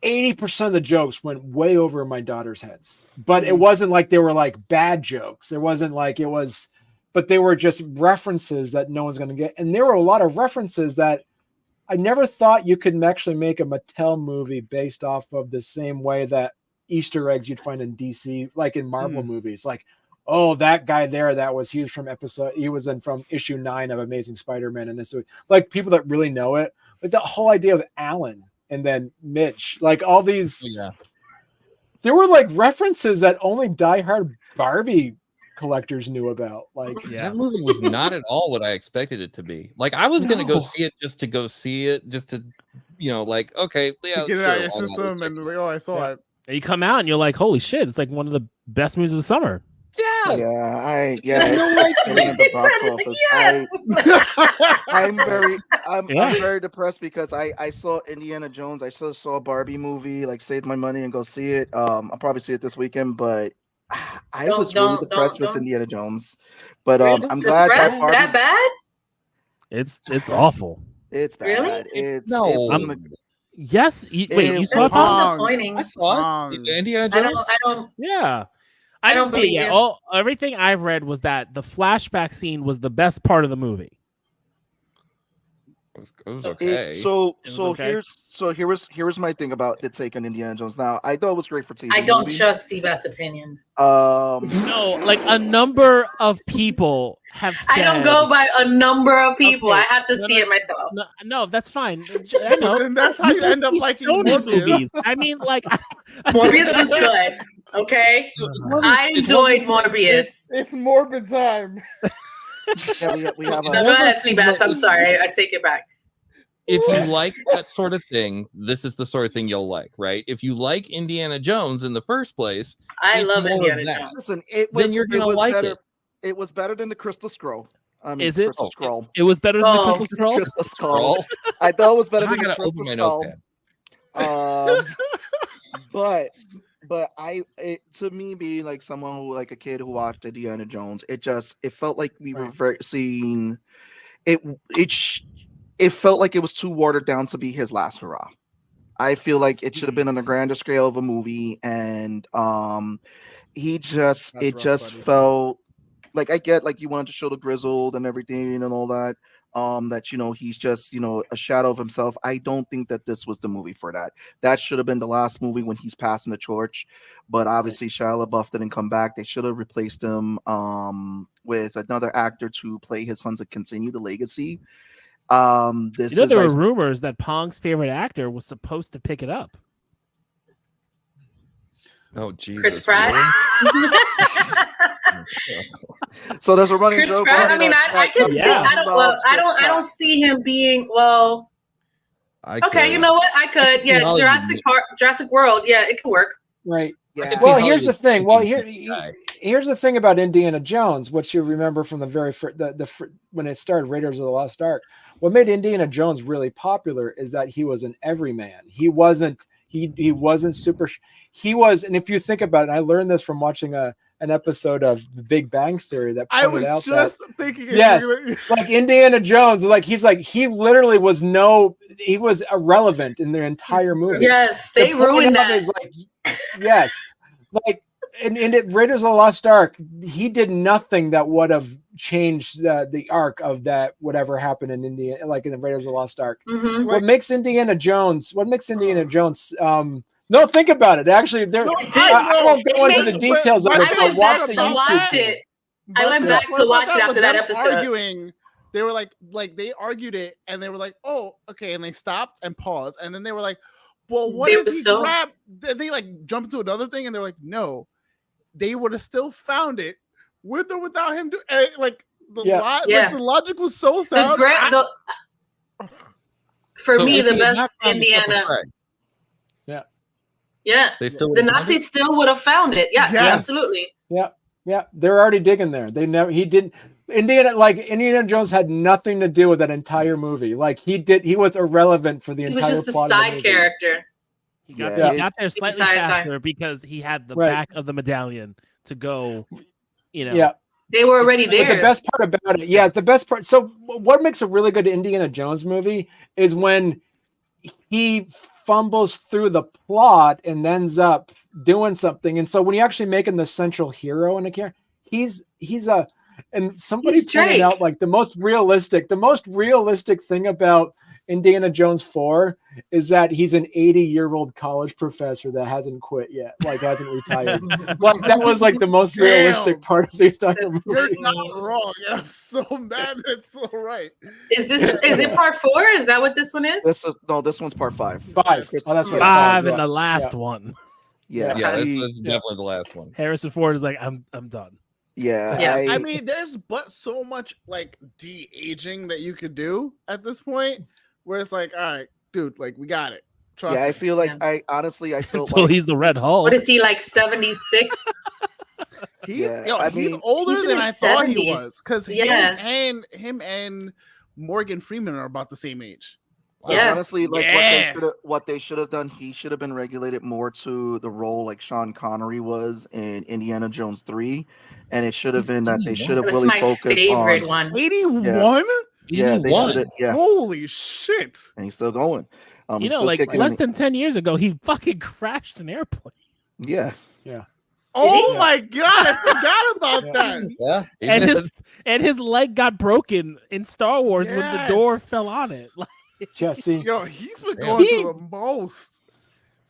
G: 80% of the jokes went way over my daughters' heads. But it wasn't like they were like bad jokes. It wasn't like it was, but they were just references that no one's going to get. And there were a lot of references that I never thought you could actually make a Mattel movie based off of the same way that Easter eggs you'd find in DC, like in Marvel movies. Like, oh, that guy there, he was from issue 9 of Amazing Spider-Man. And this, like, people that really know it. But the whole idea of Alan and then Mitch, like all these, there were like references that only diehard Barbie collectors knew about. Like,
E: that movie was not at all what I expected it to be. Like, I was gonna go see it just to go see it, just to, like, okay,
B: get it out of your system, and like, I saw it.
F: And you come out and you're like, holy shit, it's like one of the best movies of the summer.
C: It's in the box office. I'm very depressed because I saw Indiana Jones. I saw a Barbie movie, like saved my money and go see it. I'll probably see it this weekend, but I was really depressed with Indiana Jones. But I'm glad that Barbie,
D: that bad.
F: It's awful.
C: It's bad.
D: Really?
F: Yes. You saw it?
D: Disappointing.
E: I saw it. Indiana Jones.
D: I don't.
F: Yeah. I don't see it yet. Everything I've read was that the flashback scene was the best part of the movie.
E: It was okay.
C: Here was my thing about the take on Indiana Jones. Now, I thought it was great for TV.
D: I don't trust Sebastian's opinion.
F: No, like a number of people have said.
D: I don't go by a number of people. Okay. I have to see it myself.
F: No, that's fine. I know.
B: And that's how you end up liking movies.
F: I mean, like
D: Morbius was good. Okay, I enjoyed Morbius.
B: It's morbid time.
C: We have
D: go ahead, Seabass. I'm sorry. I take it back.
E: If you like that sort of thing, this is the sort of thing you'll like, right? If you like Indiana Jones in the first place,
D: I love Indiana Jones.
C: Listen,
E: then you're gonna like it.
C: It was better than the Crystal Scroll.
F: Is it?
C: Crystal Scroll.
F: It was better than the Crystal Scroll.
C: Crystal Scroll. I thought it was better than the Crystal Scroll. But to me, being like someone who, like a kid who watched Indiana Jones, it felt like we were seeing it. It felt like it was too watered down to be his last hurrah. I feel like it should have been on a grander scale of a movie, and it just felt like, I get like you wanted to show the grizzled and everything and all that. That he's just a shadow of himself. I don't think that this was the movie for that. That should have been the last movie when he's passing the torch. But obviously Shia LaBeouf didn't come back. They should have replaced him with another actor to play his son to continue the legacy. There
F: were rumors that Pong's favorite actor was supposed to pick it up.
E: Oh Jesus!
D: Chris Pratt.
C: So there's a running
D: Chris
C: joke.
D: Pratt, I mean, I can see. I don't see him being well. Okay, you know what? I could. Yeah, Jurassic World. Yeah, it could work.
G: Right.
C: Yeah.
G: Well, here's the thing. Here's the thing about Indiana Jones. What you remember from the very first, when it started, Raiders of the Lost Ark. What made Indiana Jones really popular is that he was an everyman. He wasn't. He wasn't super. He was, and if you think about it, I learned this from watching an episode of The Big Bang Theory that pointed out that.
B: Thinking.
G: Yes, like Indiana Jones, he literally was he was irrelevant in their entire movie.
D: Yes, they ruined that.
G: Yes, like in Raiders of the Lost Ark, he did nothing that would have changed the arc of that whatever happened in Indiana, like in the Raiders of the Lost Ark.
D: Mm-hmm.
G: What makes Indiana Jones? No, think about it. Actually, I won't go into the details of it.
D: I went back to watch it. I went back to watch it after that episode.
B: They were like they argued it, and they were like, "Oh, okay," and they stopped and paused, and then they were like, "Well, what if he grabbed?" They like jumped into another thing, and they're like, "No, they would have still found it with or without him." The logic was so sound.
D: For me, the best Indiana. Yeah, the Nazis still would have found it. Yes, absolutely.
G: Yeah, they're already digging there. Indiana Jones had nothing to do with that entire movie. Like he was irrelevant for the entire plot.
D: He was just a side character.
F: He got,
C: Yeah,
F: he got there slightly
D: entire time.
F: faster because he had the
G: Right.
F: back of the medallion to go. You know.
G: Yeah.
D: They were already
G: But
D: there.
G: the best part about it, the best part. So, what makes a really good Indiana Jones movie is when he fumbles through the plot and ends up doing something. And so, when you actually make him the central hero in a character, he's a. And somebody
D: He's
G: pointed
D: Drake.
G: out like the most realistic thing about Indiana Jones 4 is that he's an 80-year-old college professor that hasn't quit yet, like hasn't retired. Like that was like the most realistic part of the entire
D: That's
G: movie.
B: You're not wrong. I'm so mad. That's so right.
D: Is it part 4? Is that what this one is?
C: This one's part 5.
G: 5. Oh, that's right.
F: 5
G: Yeah.
F: and the last one.
C: Yeah,
E: Yeah,
C: he-
E: that's definitely the last one.
F: Harrison Ford is like, I'm done.
C: yeah.
D: Yeah.
B: I mean, there's but so much like de-aging that you could do at this point, where it's like, all right, dude, like we got it. Trust
C: yeah,
B: me.
C: I feel like
D: Yeah.
C: I feel
F: Until
C: like
F: he's the Red Hulk.
D: What is he, like 76?
B: he's
C: Yeah,
B: he's
C: mean,
B: older
D: he's in
B: than
D: his
B: I thought he
D: 70s.
B: was, because
D: Yeah.
B: him and Morgan Freeman are about the same age.
D: Yeah.
C: honestly, like
B: Yeah.
C: what they should have done, he should have been regulated more to the role like Sean Connery was in Indiana Jones 3, and it should have been that they should have
D: That's
C: really
D: my
C: focused
D: favorite
C: on.
D: one.
B: 81?
C: Yeah, they
E: 81.
C: should have. Yeah,
B: Holy shit!
C: and he's still going.
F: You
C: He's
F: know,
C: still
F: like
C: kicking
F: less
C: in-
F: than 10 years ago, he fucking crashed an airplane.
C: yeah.
B: Oh
G: he?
B: my god, I forgot about
G: Yeah.
B: that.
E: Yeah.
F: And his leg got broken in Star Wars when the door
B: Yes.
F: fell on it. Like,
G: Jesse.
B: Yo, he's been
E: Yeah.
B: going through the most.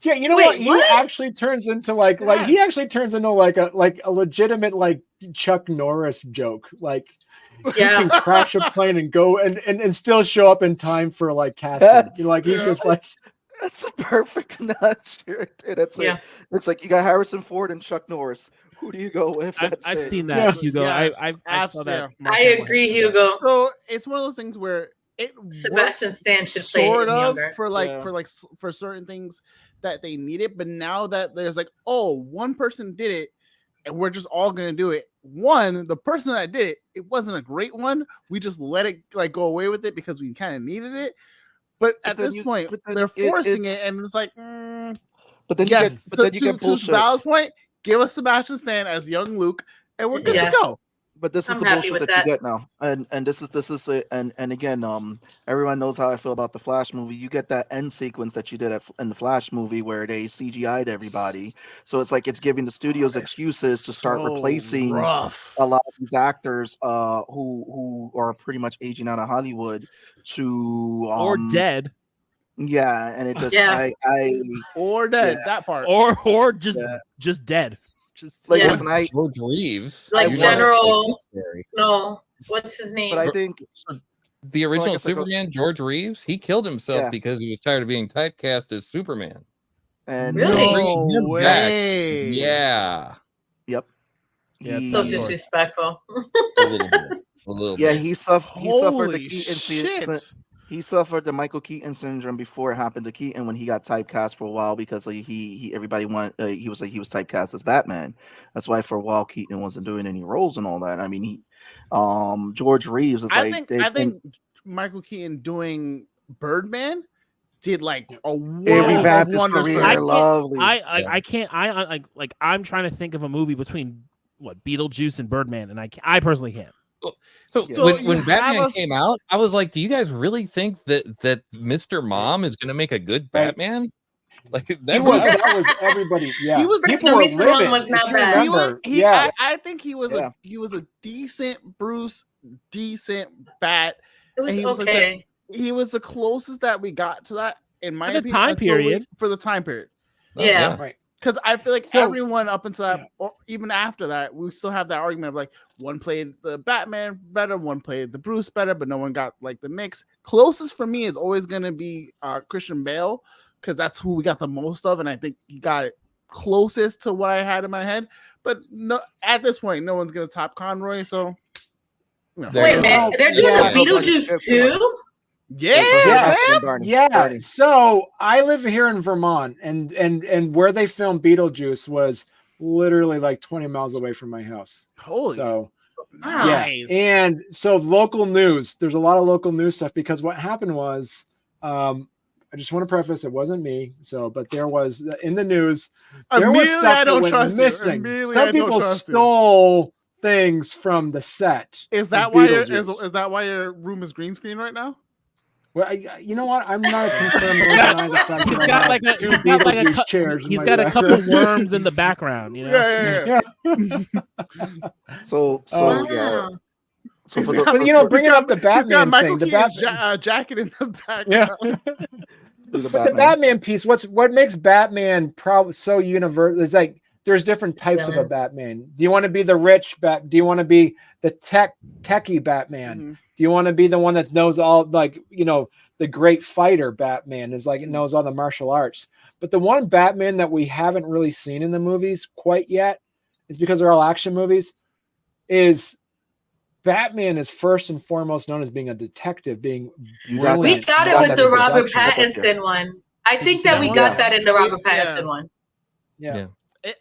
G: Yeah, you know
D: Wait,
G: what? He
D: what?
G: actually turns into like he
B: Yes.
G: actually turns into like a legitimate like Chuck Norris joke. Like you
D: Yeah.
G: can crash a plane and go and still show up in time for like casting. You know, like he's
B: Yeah.
G: just like
C: That's a perfect notch right there. That's
D: Yeah.
C: it. It's like you got Harrison Ford and Chuck Norris. Who do you go with?
F: I've
C: That's it.
F: seen that,
G: Yeah.
F: Hugo.
B: Yes,
F: I saw that.
D: I agree, Hugo.
B: So it's one of those things where it
D: Sebastian
B: works
D: Stan should play
B: sort
D: him
B: of
D: younger.
B: for certain things that they need it, but now that there's like, oh, one person did it and we're just all gonna do it. One, the person that did it wasn't a great one. We just let it like go away with it because we kind of needed it. But at
C: then
B: this
C: you-
B: point,
C: but then
B: they're forcing
C: it's-
B: it, and it's like,
C: But then
B: yes.
C: you get, but then you get
B: To
C: bullshit.
B: Val's point, give us Sebastian Stan as young Luke, and we're good
D: Yeah.
B: to go.
C: But this is
D: I'm
C: the
D: happy
C: bullshit
D: with
C: that you
D: that.
C: get now, and this is it. And again, everyone knows how I feel about the Flash movie. You get that end sequence that you did in the Flash movie where they CGI'd everybody, so it's like it's giving the studios excuses to start
B: So
C: replacing
B: rough.
C: a lot of these actors, who are pretty much aging out of Hollywood to
F: Or dead,
C: Yeah, and it just
D: Yeah.
C: I
B: Or dead.
C: Yeah.
B: That part.
F: or just
C: Yeah.
F: just dead. Just
C: like
D: Yeah.
C: listen,
E: George Reeves.
D: Like
E: I wanted
D: General-
E: to take this story.
D: No, what's his name?
C: but I think
E: The original
C: guess I go-
E: Superman, George Reeves, he killed himself
C: Yeah.
E: because he was tired of being typecast as Superman.
C: and
D: Really?
E: They're bringing him back.
B: way.
E: Yeah,
C: Yep.
F: Yeah,
C: He-
D: So
E: He-
D: disrespectful.
E: a little bit. A little
C: yeah,
E: bit.
C: he suffered the
B: Holy
C: Keaton
B: shit.
C: he suffered the Michael Keaton syndrome before it happened to Keaton when he got typecast for a while because like, he everybody wanted he was typecast as Batman. That's why for a while Keaton wasn't doing any roles and all that. I mean, he George Reeves is
B: I
C: like
B: think Michael Keaton doing Birdman did like a
C: it
B: world of
C: revamped his
B: wonders
C: career.
B: for
F: I
B: him.
F: can't-
C: Lovely.
F: I can't. I'm trying to think of a movie between what Beetlejuice and Birdman, and I personally can't.
B: So
E: when
B: you
E: Batman
B: have a-
E: came out, I was like, "Do you guys really think that Mr. Mom is going to make a good
G: Right.
E: Batman?" Like
G: He
E: that's
G: was,
E: what
G: that was everybody. Yeah,
B: He was-
G: people
D: No,
G: were
D: Mr. Mom
G: livid.
D: was not
G: if you
D: bad.
B: He was,
G: remember.
B: he,
G: yeah,
B: I think he was
C: Yeah.
B: he was a decent Bruce, decent Bat.
D: It was
B: he was like
D: okay.
B: He was the closest that we got to that in my
F: For the
B: opinion.
F: time
B: like, for we-
F: period.
B: For the time period.
D: Yeah.
G: right.
B: Because I feel like
G: So-
B: everyone up until that, or even after that, we still have that argument of like one played the Batman better, one played the Bruce better, but no one got like the mix. Closest for me is always going to be Christian Bale because that's who we got the most of, and I think he got it closest to what I had in my head. But no, at this point, no one's going to top Conroy. So, you know.
E: There
D: Wait
E: you
D: a
E: go.
D: minute, they're doing
G: Yeah.
D: the Beetlejuice too?
B: Yeah,
G: Yeah.
B: man.
C: Barney.
G: Yeah.
C: Barney.
G: So I live here in Vermont, and where they filmed Beetlejuice was literally like 20 miles away from my house.
B: Holy
G: So
B: nice.
G: yeah, and so local news. There's a lot of local news stuff because what happened was, I just want to preface it wasn't me. So, but there was in the news. There was
B: Immediately,
G: stuff
B: I
G: that
B: don't
G: went
B: trust you.
G: missing.
B: Immediately, I
G: Some
B: don't
G: people
B: trust you.
G: stole things from the set.
B: Is
G: of
B: that why
G: Beetlejuice.
B: is that why your room is green screen right now?
G: Well, you know what? I'm not confirmed or deny the fact that I
F: got
G: have
F: like a-
G: two
F: he's got like a
G: Beetlejuice
F: cou-
G: chairs. in
F: He's
G: my
F: got a couple
G: background.
F: worms in the background, you know.
B: Yeah.
C: So
G: Oh.
C: yeah. So
B: He's
C: for the,
B: got-
G: But
C: for-
G: you know,
C: for-
G: bringing up the
B: He's got
G: Batman
B: Michael
G: thing, the
B: Keaton's jacket in the background.
G: yeah.
C: for the
G: But the
C: Batman.
G: Batman piece, what makes Batman probably so universal is like there's different types of a
D: Yes.
G: Batman. Do you want to be the rich Bat? Do you want to be the techie Batman?
B: Mhm.
G: Do you want to be the one that knows all, like, you know, the great fighter Batman is like, it knows all the martial arts? But the one Batman that we haven't really seen in the movies quite yet is because they're all action movies. Is Batman is first and foremost known as being a detective, being
C: You got
G: brilliant.
D: We got
C: You
D: it
C: got
D: with
C: that
D: the
C: in
D: Robert
C: production.
D: Pattinson one. I
F: Did you
D: think
F: see
D: that
F: that
D: we
F: one?
D: got
C: Yeah.
D: that in the Robert
B: Yeah.
D: Pattinson one.
G: Yeah.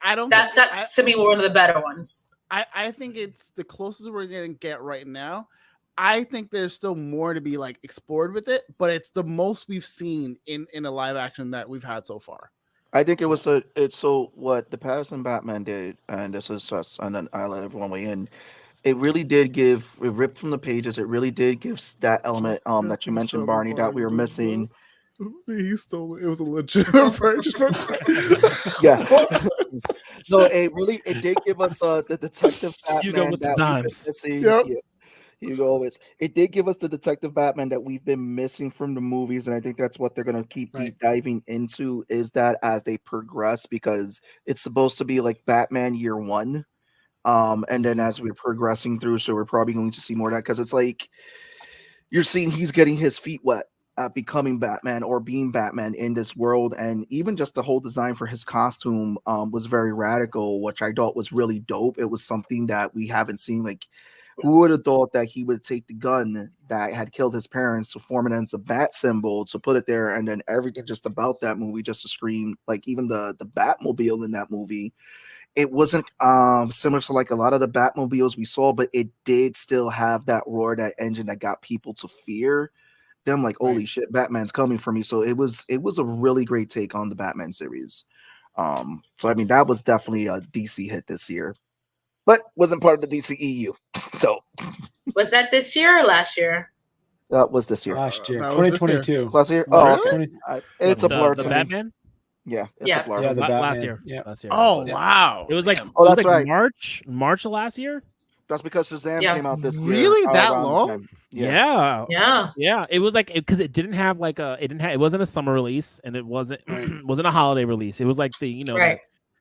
B: I don't.
D: That's to me one of the better ones.
B: I think it's the closest we're gonna get right now. I think there's still more to be like explored with it, but it's the most we've seen in a live action that we've had so far.
C: I think it was it's so what the Patterson Batman did, and this is us, and then I let everyone weigh in. It really did give it ripped from the pages. It really did give that element that you mentioned, Barney, that we were missing.
B: He stole it. It was a legitimate purchase.
C: Yeah. No, it did give us the detective
F: You go
C: Batman
F: with the
C: that we've been
F: dimes.
C: missing.
B: Yep.
C: Yeah. You go always. It did give us the detective Batman that we've been missing from the movies, and I think that's what they're gonna keep deep diving into. Is that as they progress, because it's supposed to be like Batman Year One, and then as we're progressing through, so we're probably going to see more of that because it's like you're seeing he's getting his feet wet at becoming Batman or being Batman in this world, and even just the whole design for his costume was very radical, which I thought was really dope. It was something that we haven't seen. Like, who would have thought that he would take the gun that had killed his parents to form it as a bat symbol, to put it there, and then everything just about that movie just to scream, like even the Batmobile in that movie. It wasn't similar to like a lot of the Batmobiles we saw, but it did still have that roar, that engine that got people to fear. Then I'm like, holy shit, Batman's coming for me. So it was a really great take on the Batman series. So I mean, that was definitely a DC hit this year, but wasn't part of the DCEU. So
D: Was that this year or last year?
C: that was this year.
G: Last year,
B: That was this year.
G: 2022.
C: Was last year?
B: Really?
C: Oh, okay. It's a blur
F: The
C: to me.
F: Batman?
C: Yeah, it's
D: Yeah.
C: a blur.
G: Yeah, the
F: last
G: Batman.
F: year.
G: Yeah.
F: Last year.
B: Oh
C: Yeah.
B: wow!
F: It was like,
C: Oh,
F: it was
C: that's
F: like
C: right.
F: March of last year.
C: That's because Shazam
D: Yeah.
C: came out this year.
B: Really? That
C: around the
B: long?
C: time.
F: Yeah.
D: Yeah.
F: It was like, because it didn't have like it wasn't a summer release, and it wasn't wasn't a holiday release. It was like the
D: Right.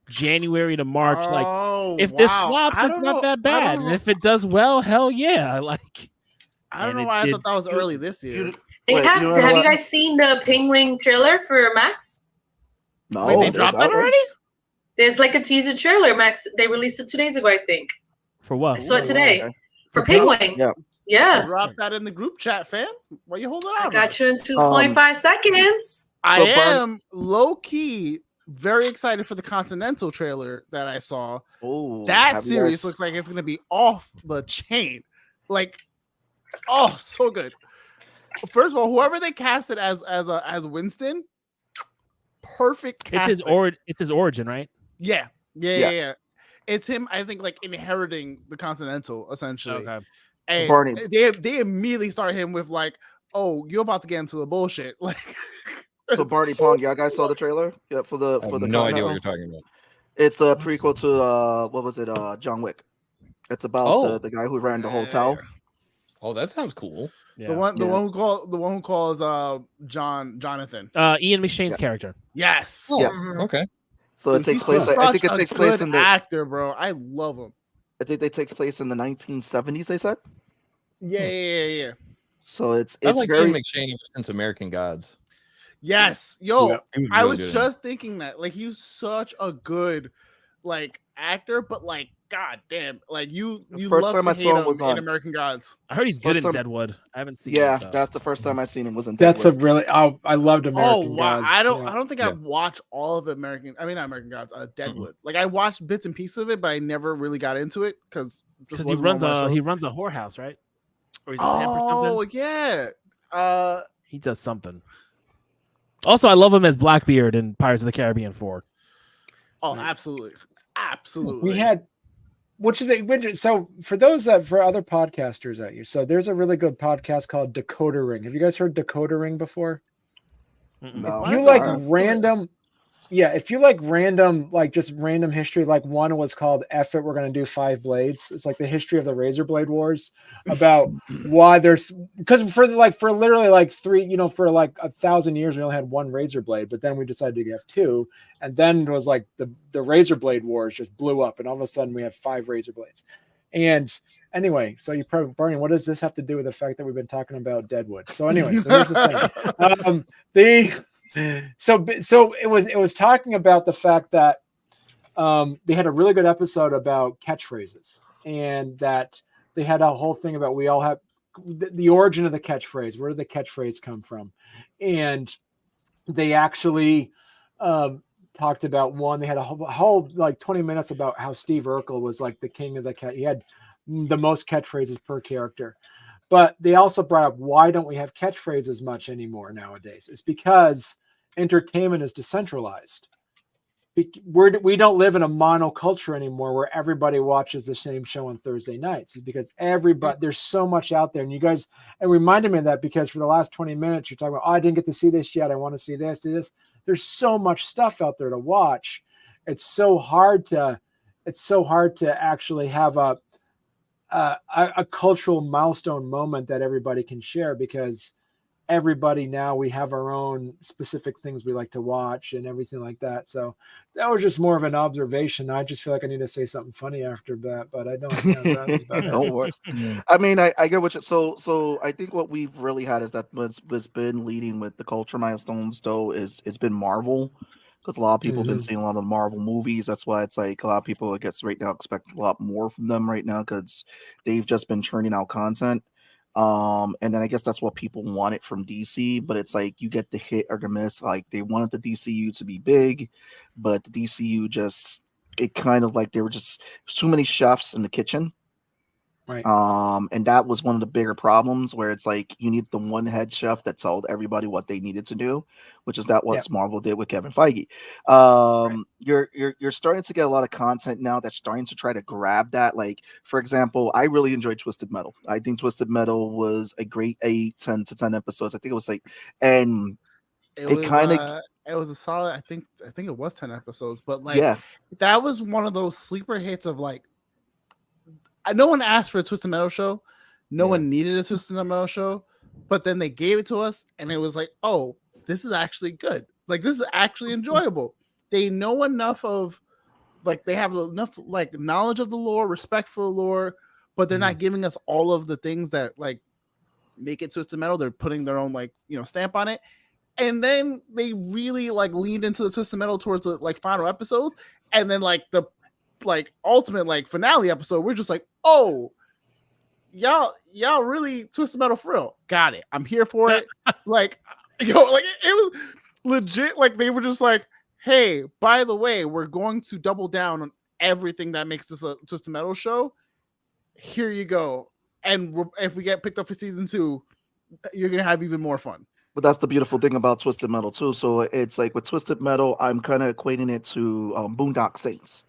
F: January to March. Like,
B: Oh,
F: if this
B: wow.
F: flops,
B: I
F: it's
B: don't
F: not
B: know-
F: that
B: I
F: bad,
B: don't
F: and
B: know-
F: if it does well, hell yeah! Like,
B: I don't
F: and
B: know
F: it
B: why I
F: did-
B: thought that was early this year.
D: Have
C: know
D: you
C: what?
D: guys seen the Penguin trailer for Max?
C: No,
B: Wait, they
C: it's
B: dropped
C: out
B: that
C: there?
B: already?
D: There's like a teaser trailer, Max. They released it 2 days ago, I think.
F: for what?
D: I saw it today.
C: okay.
D: For Penguin.
C: Yeah.
D: Yeah.
B: Drop that in the group chat, fam. Why you holding
D: I
B: on?
D: got you in 2.5 seconds.
B: I
C: So, Barney-
B: am low key very excited for the Continental trailer that I saw.
C: Oh,
B: That
C: have you
B: series
C: guys-
B: looks like it's gonna be off the chain. Like, oh, so good. First of all, whoever they casted as Winston, perfect casting.
F: It's his origin, right?
B: Yeah.
C: Yeah.
B: Yeah. It's him, I think, like inheriting the Continental essentially.
F: Okay.
B: And
C: Barney.
B: they immediately start him with like, "Oh, you're about to get into the bullshit." Like,
C: So Barney Pong, y'all guys saw the trailer? Yeah, for the
E: I have
C: the
E: no idea what
C: Continental?
E: you're talking about.
C: It's a prequel to what was it? John Wick. It's about
E: Oh.
C: the guy who ran the hotel.
E: Oh, that sounds cool.
F: Yeah.
B: the one
C: Yeah.
B: who calls Jonathan.
F: Ian McShane's
C: Yeah.
F: character.
B: Yes.
C: Yeah.
D: Mhm.
E: Okay.
C: So it
B: Dude,
C: takes
B: he's
C: place. I think
B: such
C: it
B: a
C: takes place
B: good
C: in the.
B: actor, bro. I love him.
C: I think it takes place in the 1970s. They said.
B: Yeah.
C: So it's
E: I like
C: very.
E: Ian McShane since American Gods.
B: Yes. Yo,
G: Yeah.
E: He was
B: I
E: really
B: was
E: good in it.
B: just thinking that. Like, he's such a good like actor, but like, god damn, like you
C: First
B: love
C: time
B: to
C: I
B: hate
C: saw him
B: him
C: was
B: in
C: on-
B: American Gods.
F: I heard he's good
C: First
F: in
C: time-
F: Deadwood. I haven't seen.
C: Yeah,
F: it, though.
C: that's the first time I seen him. Was in.
G: That's a
C: Deadwood.
G: really. Oh, I loved American
B: Oh wow,
G: Gods.
B: I don't
G: Yeah.
B: think
E: Yeah.
B: I've watched all of American. I mean, not American Gods. Deadwood. Like I watched bits and pieces of it, but I never really got into it because
F: because he runs a whorehouse, right? Or he's a pimp or
B: Oh
F: something.
B: yeah.
F: He does something. Also, I love him as Blackbeard in Pirates of the Caribbean 4.
B: Oh, absolutely. Absolutely.
G: We had, which is so for those that for other podcasters out here. So there's a really good podcast called Decoder Ring. Have you guys heard Decoder Ring before?
C: No.
G: If you like random, if you like random, like just random history, like one was called F It, We're Gonna Do 5 Blades. It's like the history of the Razor Blade Wars about why there's because for literally like 3, for like 1,000 years we only had one razor blade, but then we decided to have 2, and then it was like the Razor Blade Wars just blew up, and all of a sudden we have 5 razor blades. And anyway, so you probably, Barney, what does this have to do with the fact that we've been talking about Deadwood? So anyway, so here's the thing. So it was talking about the fact that they had a really good episode about catchphrases, and that they had a whole thing about we all have the origin of the catchphrase. Where did the catchphrase come from? And they actually talked about one. They had a whole like 20 minutes about how Steve Urkel was like the king of the cat. He had the most catchphrases per character. But they also brought up, why don't we have catchphrases much anymore nowadays? It's because entertainment is decentralized. We don't live in a monoculture anymore where everybody watches the same show on Thursday nights. It's because there's so much out there. And you guys, it reminded me of that because for the last 20 minutes, you're talking about, I didn't get to see this yet. I want to see this. There's so much stuff out there to watch. It's so hard to actually have a cultural milestone moment that everybody can share, because everybody now, we have our own specific things we like to watch and everything like that. So that was just more of an observation. I just feel like I need to say something funny after that, but I don't.
C: Don't worry. I mean, I get what you. So I think what we've really had is that what's been leading with the culture milestones, though, it's been Marvel. Because a lot of people have been seeing a lot of Marvel movies. That's why it's like a lot of people, I guess, right now expect a lot more from them right now, because they've just been churning out content. And then I guess that's what people wanted from DC, but it's like you get the hit or the miss. Like they wanted the DCU to be big, but the DCU it kind of like there were just too many chefs in the kitchen.
G: Right.
C: And that was one of the bigger problems, where it's like you need the one head chef that told everybody what they needed to do, which is what Marvel did with Kevin Feige. You're starting to get a lot of content now that's starting to try to grab that. Like, for example, I really enjoyed Twisted Metal. I think Twisted Metal was a great 10 to 10 episodes. I think it was like, and it
B: was a solid. I think it was 10 episodes, but like that was one of those sleeper hits of like, no one asked for a Twisted Metal show. No one needed a Twisted Metal show, but then they gave it to us, and it was like, oh, this is actually good. Like, this is actually enjoyable. They know enough of, like, they have enough like knowledge of the lore, respect for the lore, but they're not giving us all of the things that like make it Twisted Metal. They're putting their own like stamp on it, and then they really like leaned into the Twisted Metal towards the like final episodes, and then like the ultimate like finale episode, we're just like, oh, y'all really Twisted Metal for real. Got it. I'm here for it. Like, like it was legit. Like they were just like, hey, by the way, we're going to double down on everything that makes this a Twisted Metal show. Here you go. And if we get picked up for season 2, you're gonna have even more fun.
C: But that's the beautiful thing about Twisted Metal too. So it's like with Twisted Metal, I'm kind of equating it to Boondock Saints.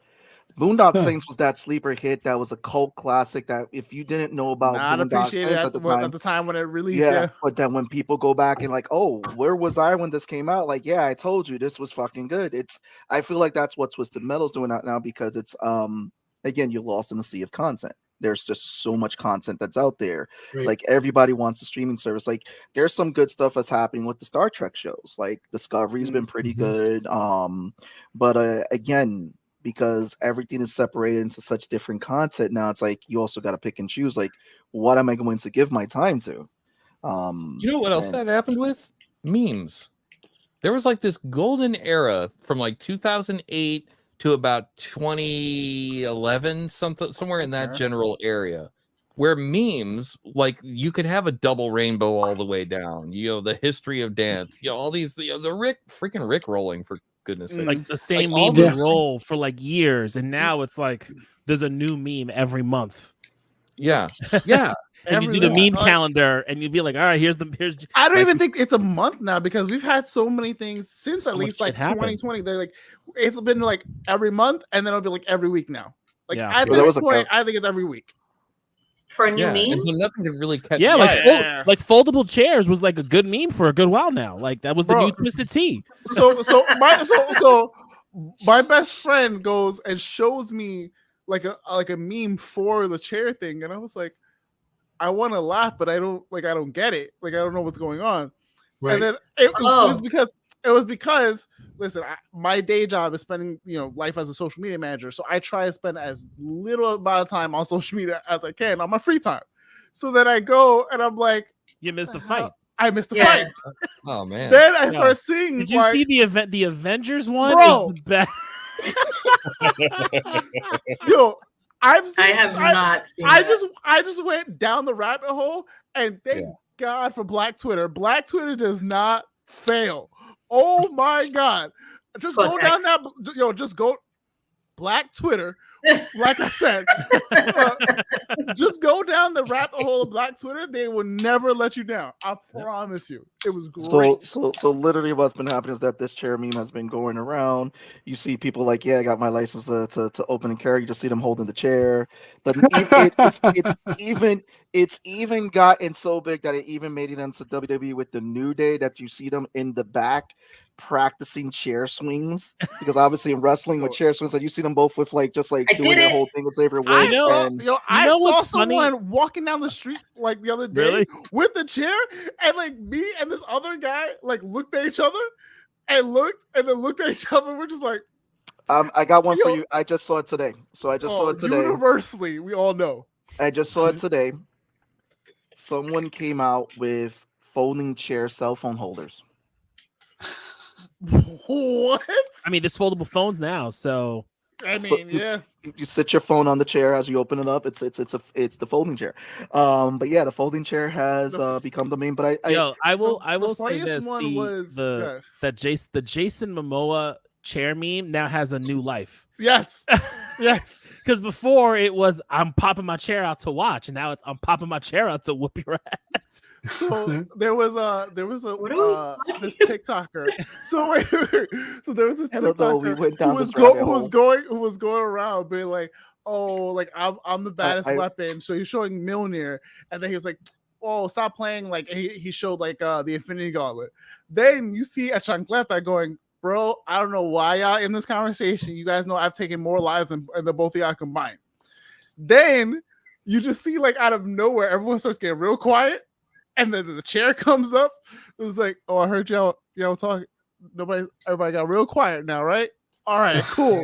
C: Boondock Saints was that sleeper hit that was a cult classic that if you didn't know about Boondock Saints at the time when
B: it released,
C: but then when people go back and like, oh, where was I when this came out? Like, I told you this was fucking good. I feel like that's what Twisted Metal's doing out now, because it's again, you're lost in a sea of content. There's just so much content that's out there. Right. Like everybody wants a streaming service. Like there's some good stuff that's happening with the Star Trek shows. Like Discovery's been pretty good. But again, because everything is separated into such different content now, it's like you also got to pick and choose. Like, what am I going to give my time to?
E: You know what else that happened with? Memes. There was like this golden era from like 2008 to about 2011, somewhere in that general area, where memes, like you could have a double rainbow all the way down. The history of dance. All these the Rick rolling, for goodness sake.
F: Like the same meme would roll for like years, and now it's like there's a new meme every month.
E: Yeah.
F: And you do the meme calendar, and you'd be like, all right, here's.
B: I don't even think it's a month now because we've had so many things since at least like
F: happened.
B: 2020. They're like, it's been like every month, and then it'll be like every week now. Like
F: Yeah.
B: at this point, I think it's every week.
D: For a new meme?
E: And so nothing could really catch.
F: Yeah,
E: up.
F: like foldable chairs was like a good meme for a good while now. Like that was the new Twisted Tea.
B: So my best friend goes and shows me like a meme for the chair thing, and I was like, I want to laugh, but I don't get it. Like I don't know what's going on.
G: Right.
B: And then it was because listen, my day job is spending life as a social media manager, so I try to spend as little amount of time on social media as I can on my free time. So then I go and I'm like,
F: you missed the fight.
B: I missed the fight.
E: Oh man!
B: Then I start seeing.
F: Did you see the event? The Avengers one,
B: bro.
F: Is the best.
B: Yo, I just went down the rabbit hole, and thank God for Black Twitter. Black Twitter does not fail. Oh my God! Just go down that. Just go Black Twitter. Like I said, just go down the rabbit hole of Black Twitter. They will never let you down. I promise you. It was great.
C: So literally what's been happening is that this chair meme has been going around. You see people like, I got my license to open and carry. You just see them holding the chair. But it's even gotten so big that it even made it into WWE with the New Day that you see them in the back practicing chair swings, because obviously in wrestling with chair swings, you see them both with doing their whole thing with favorite weights.
B: I saw someone walking down the street like the other day with the chair, and like me and this other guy like looked at each other and looked at each other. We're just like,
C: I got one for you. I just saw it today.
B: Universally, we all know.
C: I just saw it today. Someone came out with folding chair cell phone holders.
B: What?
F: I mean, there's foldable phones now, so
B: I mean, yeah.
C: You sit your phone on the chair as you open it up. It's the folding chair. But yeah, the folding chair has become the meme. But
F: I will say this: the Jason Momoa chair meme now has a new life.
B: Yes. Yes.
F: Because before it was I'm popping my chair out to watch, and now it's I'm popping my chair out to whoop your ass.
B: So there was a this TikToker. So wait. So there was this TikToker who was going around being like, oh, like I'm the baddest weapon. So he's showing Mjolnir, and then he was like, oh, stop playing. Like he showed like the Infinity Gauntlet. Then you see a Chancleta going, bro, I don't know why y'all in this conversation. You guys know I've taken more lives than the both of y'all combined. Then you just see like out of nowhere, everyone starts getting real quiet, and then the chair comes up. It was like, oh, I heard y'all talking. Everybody got real quiet now, right? All right, cool.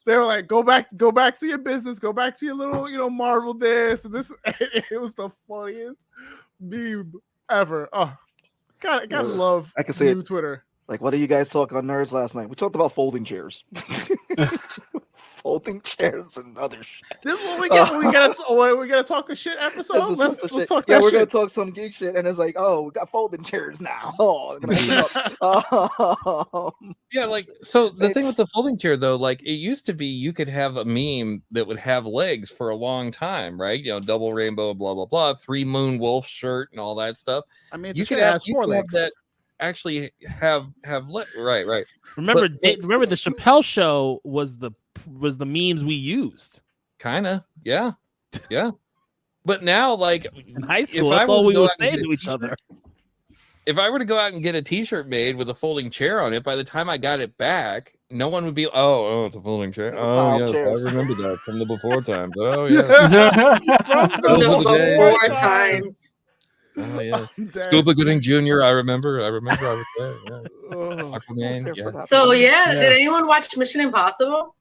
B: They were like, go back to your business, go back to your little, Marvel this and this. It was the funniest meme ever. Oh, gotta love.
C: I can see it.
B: Twitter.
C: Like, what do you guys talk on Nerds last night? We talked about folding chairs. Folding chairs and other shit.
B: This is what we get when we gotta talk the shit episode. Let's talk
C: we're
B: shit.
C: gonna talk some geek shit, and it's like, oh, we got folding chairs now.
E: Yeah, like so the thing with the folding chair though, like it used to be you could have a meme that would have legs for a long time, right? Double rainbow, blah blah blah, 3 moon wolf shirt and all that stuff.
B: I mean,
E: you could have 4 legs that actually have right.
F: Remember the Chappelle Show was the memes we used.
E: Kinda, yeah. But now, like
F: in high school, that's all we would say to each other.
E: If I were to go out and get a T-shirt made with a folding chair on it, by the time I got it back, no one would be, oh, it's a folding chair. Oh, yes, I remember that from the before times. Oh, yeah.
D: From the before times.
E: Oh yes, Scuba Gooding Jr. I remember I was there. Yeah. Aquaman, yeah.
D: So did anyone watch Mission Impossible?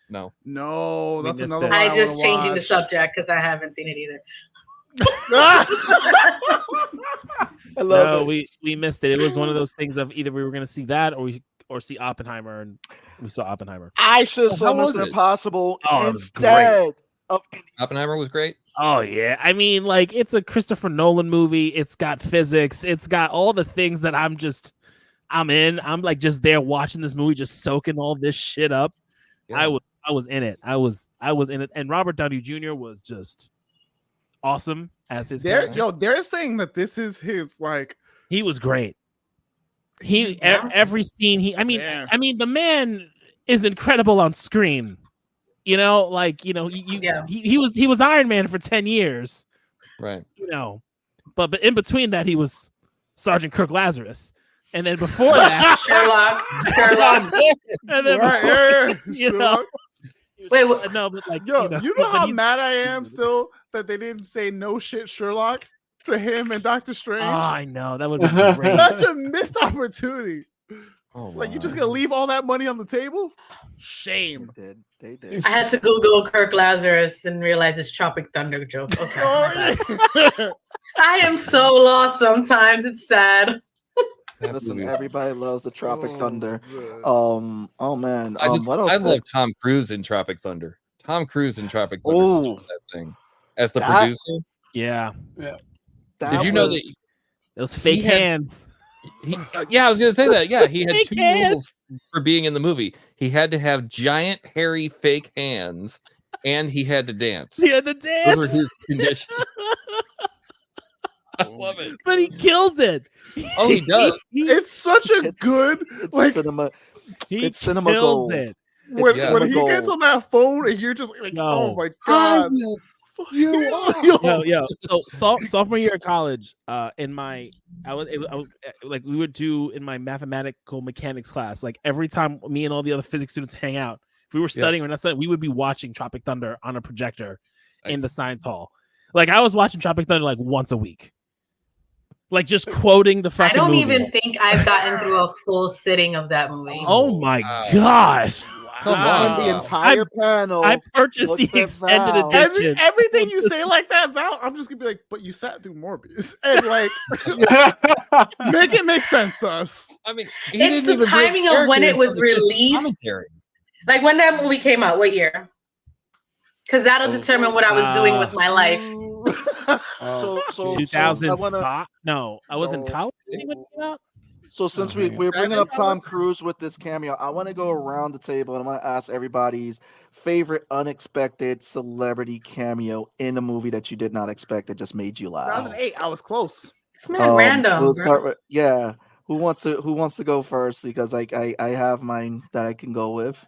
E: No,
B: that's another one.
D: I just changing the subject because I haven't seen it either.
F: I love it. We missed it. It was one of those things of either we were going to see that or see Oppenheimer, and we saw Oppenheimer.
C: I should have saw Mission Impossible instead of
E: Oppenheimer was great.
F: Oh yeah, I mean, like it's a Christopher Nolan movie. It's got physics. It's got all the things that I'm in. I'm like just there watching this movie, just soaking all this shit up. Yeah. I was in it. I was in it, and Robert Downey Jr. was just awesome as his
B: They're
F: character.
B: they're saying that this is his like.
F: He was great. Every scene I mean the man is incredible on screen. You know, like he was Iron Man for 10 years.
E: Right.
F: You know, but in between that he was Sergeant Kirk Lazarus. And then before that
D: Sherlock.
F: And then
B: Sherlock.
D: Wait, what?
F: no, but like
B: Yo, you know how
F: he's-
B: mad I am still that they didn't say no shit Sherlock to him and Doctor Strange.
F: Oh, I know. That would be great.
B: Such a missed opportunity.
E: Oh,
B: It's like you just gonna leave all that money on the table? Shame.
C: They did.
D: I had to Google Kirk Lazarus and realize it's Tropic Thunder joke. Okay.
B: Oh,
D: I am so lost sometimes. It's sad.
C: Listen, everybody loves the Tropic Thunder.
B: man.
C: Oh man.
E: I
C: What else?
E: I love Tom Cruise in Tropic Thunder. Tom Cruise in Tropic Thunder stole that thing as the producer.
F: Yeah.
E: Did you know that
F: Those fake
E: He had-
F: hands.
E: yeah, I was gonna say that. Yeah, he had
F: Fake
E: 2
F: hands.
E: rules for being in the movie. He had to have giant, hairy, fake hands, and he had to dance.
F: He had to dance.
E: Those were his conditions. I love it.
F: But he kills it.
E: Oh, he does.
B: It's such a good
C: It's
B: like
C: cinema.
F: He
C: It's cinema
F: kills
C: gold.
F: it.
B: when,
E: Yeah.
B: when he
C: Gold.
B: gets on that phone and you're just like,
F: No.
B: oh my god.
F: Yo. So sophomore year of college, I was like we would do in my mathematical mechanics class. Like every time me and all the other physics students hang out, if we were studying or not studying, we would be watching Tropic Thunder on a projector in the science hall. Like I was watching Tropic Thunder like once a week, like just quoting the
D: I
F: fucking.
D: don't
F: movie.
D: even think I've gotten through a full sitting of that movie.
F: Oh my
E: Wow.
F: god!
C: Just
E: Wow.
C: the entire panel.
F: I purchased
C: What's
F: the
C: that
F: extended
C: valve?
F: edition.
B: Everything you say like that, Val, I'm just gonna be like, but you sat through Morbius. And like make it make sense to us.
E: I mean,
D: It's
E: didn't
D: the
E: even bring
D: timing of when it was
E: characters into his
D: released.
E: commentary.
D: Like when that movie came out, what year? Because that'll determine what I was doing with my life.
C: So
F: 2005. No, I was in
C: No.
F: college when it came out.
C: So since we're bringing up Tom Cruise with this cameo, I want to go around the table and I want to ask everybody's favorite unexpected celebrity cameo in a movie that you did not expect that just made you laugh.
B: 2008, I was close.
D: It's mad random.
C: We'll
D: bro.
C: start with, yeah. Who wants to go first? Because like I have mine that I can go with.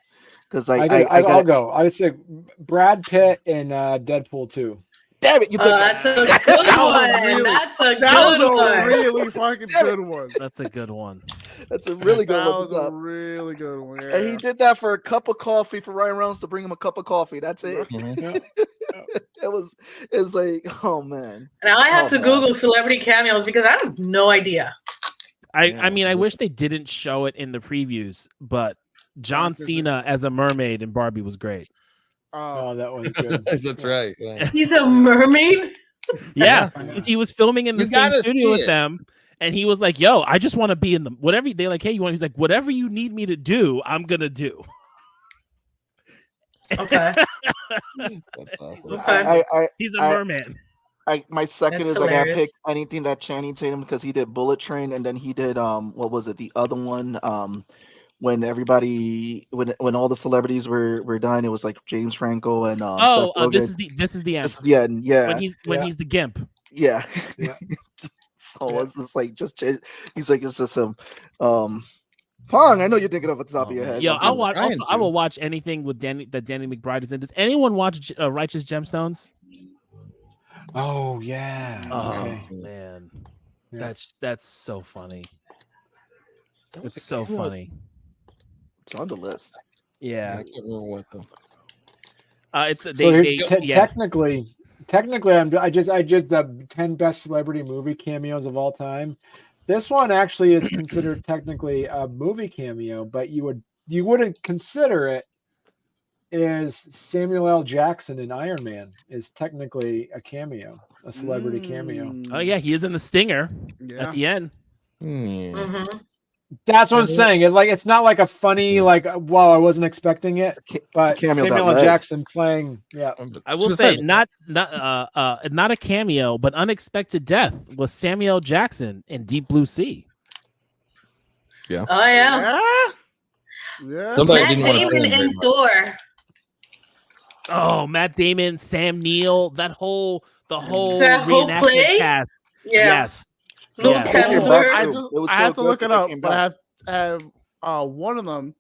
C: Because
G: I'll go. I would say Brad Pitt in Deadpool 2.
C: Damn it! You took
D: That's a good
B: That was a
D: one.
B: really-
D: That's a
B: That
D: good
B: was a
D: one.
B: really fucking good one.
F: That's a good one.
C: That's a really good
B: That
C: one.
B: was a really good one. Yeah.
C: And he did that for a cup of coffee for Ryan Reynolds to bring him a cup of coffee. That's it. It was like, oh man.
D: Now I have
C: Oh,
D: to
C: man.
D: Google celebrity cameos because I have no idea.
F: I mean, I wish they didn't show it in the previews, but John Cena as a mermaid in Barbie was great.
G: Oh, that was good.
E: That's right. Yeah.
D: He's a mermaid.
F: Yeah, because he was filming in the
E: You
F: same
E: gotta
F: studio
E: see
F: with
E: it.
F: them, and he was like, "Yo, I just want to be in the whatever." They like, "Hey, you want?" He's like, "Whatever you need me to do, I'm gonna do."
D: Okay.
E: That's awesome.
D: Okay.
F: He's a
C: I-
F: merman.
C: My second
D: That's
C: is I gotta
D: hilarious.
C: pick anything that Channing Tatum because he did Bullet Train and then he did what was it, the other one, when everybody when all the celebrities were dying, it was like James Franco and
F: Oh,
C: Seth Rogen.
F: this is the end.
C: This is the end. Yeah,
F: When he's the gimp.
C: yeah.
G: Yeah.
C: So it's just like he's like it's just him. Pong, I know you're thinking off the top of your head.
F: Yo,
C: but-
F: I will watch anything with Danny McBride is in. Does anyone watch Righteous Gemstones?
G: Oh yeah.
F: Oh
G: Okay.
F: man,
G: Yeah.
F: that's so funny. It's so funny.
C: It's on the list.
F: Yeah,
E: I can't remember what though.
F: it's
G: So
F: yeah.
G: technically, I just the 10 best celebrity movie cameos of all time. This one actually is considered technically a movie cameo, but you wouldn't consider it. Is Samuel L. Jackson in Iron Man is technically a cameo, a celebrity cameo.
F: Oh yeah, he is in the Stinger
B: Yeah.
F: at the end.
D: Mhm.
G: That's what I'm saying. It's not like a funny like wow, I wasn't expecting it. But
C: cameo
G: Samuel
C: that
G: L.
C: led.
G: Jackson playing, yeah.
F: I will say not a cameo, but unexpected death was Samuel L. Jackson in Deep Blue Sea.
D: Oh yeah.
B: Yeah.
E: Somebody
D: Matt
E: didn't want to
D: Damon and Thor.
F: Oh, Matt Damon, Sam Neill, that whole the whole
D: That whole
F: reenactment
D: play?
F: cast.
D: Yeah.
F: Yes.
D: Little
F: Yes.
C: They came
D: Captain
C: back
D: Turk.
C: too. It was
B: I
C: so
B: have to
C: good
B: look
C: that
B: it
C: they
B: up,
C: came
B: but
C: back.
B: I have one of them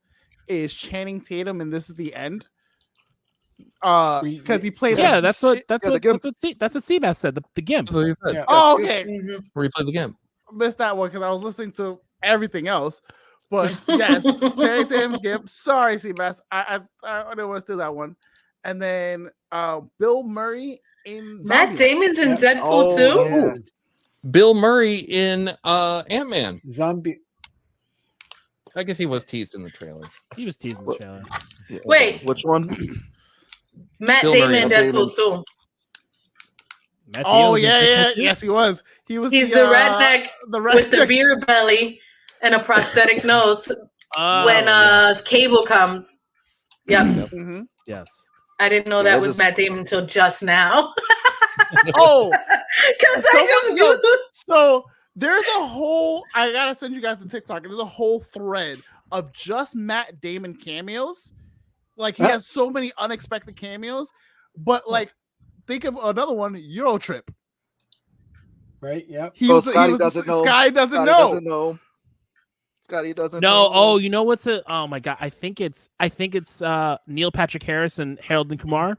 B: is Channing Tatum, and this is the end. Because he played.
F: Yeah, that's what Seabass said. The GIMP.
E: That's what you said.
G: Yeah.
B: Oh, okay.
D: Mhm.
E: Where you play the game.
B: Missed that one because I was listening to everything else. But yes, Channing Tatum, Gimp. Sorry, Seabass. I didn't want to steal that one. And then Bill Murray in
D: Matt
B: Zombieland.
D: Damon's in Deadpool
C: Oh,
D: too.
C: yeah.
E: Bill Murray in Ant-Man.
G: Zombie.
E: I guess he was teased in the trailer.
F: He was teasing the trailer.
D: Wait.
C: Which one?
D: Matt
E: Bill
D: Damon
E: Murray.
D: in
C: Matt
D: Deadpool too.
F: Matt
B: Oh
F: Damon's in
B: yeah,
F: Deadpool too?
B: yes, he was. He was.
D: He's the redneck
B: the
D: with the
B: redneck.
D: beer belly and a prosthetic nose
F: Oh,
D: when
F: yeah.
D: Cable comes. Yep.
B: Mhm.
F: Yes.
D: I didn't know
C: Yeah,
D: that
C: this
D: was
C: is-
D: Matt Damon until just now.
B: Oh,
D: Because
B: so,
D: I just
B: yo,
D: knew.
B: so there's a whole. I gotta send you guys to TikTok. There's a whole thread of just Matt Damon cameos. Like he
G: Huh?
B: has so many unexpected cameos, but like think of another one, Eurotrip.
G: Right. Yep.
B: He
C: Oh,
B: was,
C: Scotty
B: he was,
C: doesn't know.
B: Sky doesn't
C: Scotty
B: know.
C: doesn't know. Scotty doesn't
F: No,
C: know.
F: oh, you know what's a? Oh my god, I think it's Neil Patrick Harris and Harold and Kumar.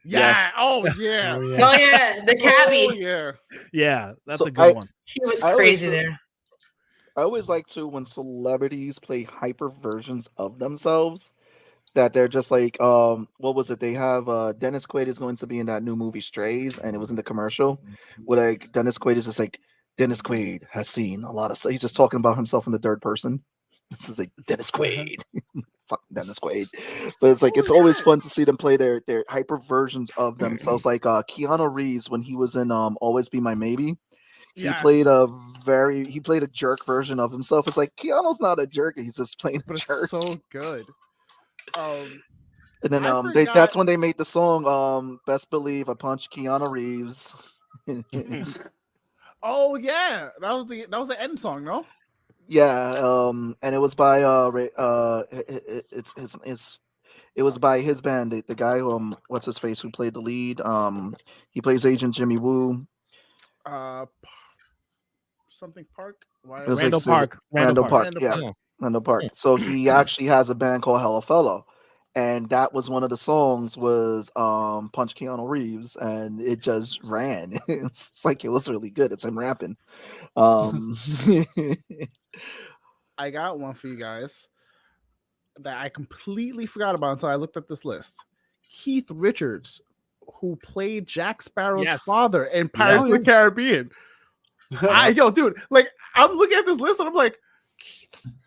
B: Yeah.
C: Yes.
B: Oh yeah.
G: Oh,
D: Oh
G: yeah.
D: yeah, the cabbie.
B: Oh, yeah.
F: Yeah, that's
C: So
F: a good one.
D: He was
C: I always
D: crazy
C: feel-
D: there.
C: I always like to when celebrities play hyper versions of themselves. That they're just like, what was it? They have Dennis Quaid is going to be in that new movie Strays, and it was in the commercial. Where like Dennis Quaid is just like Dennis Quaid has seen a lot of stuff. He's just talking about himself in the third person. This is like Dennis Quaid, fuck Dennis Quaid. But it's like it's always fun to see them play their hyper versions of themselves. Like Keanu Reeves when he was in Always Be My Maybe. He played a jerk version of himself. It's like Keanu's not a jerk; he's just playing a
B: but
C: jerk.
B: it's so good.
C: And then
B: I
C: that's
B: forgot-
C: when they made the song Best Believe I Punched Keanu Reeves.
B: Oh yeah, that was the end song, no?
C: Yeah, and it was by it was by his band, the guy what's his face who played the lead. He plays Agent Jimmy Woo.
B: Something Park. Why?
C: It was
F: Randall
C: like
F: Park.
C: Randall Park.
B: Randall
C: Yeah,
B: Park.
C: Randall Park. So he actually has a band called Hello Fellow. And that was one of the songs was Punch Keanu Reeves, and it just ran. It's like it was really good. It's him rapping.
B: I got one for you guys that I completely forgot about until I looked at this list. Keith Richards, who played Jack Sparrow's
F: Yes.
B: father in Pirates of
G: Yes.
B: the Caribbean. Yo, dude, like I'm looking at this list and I'm like,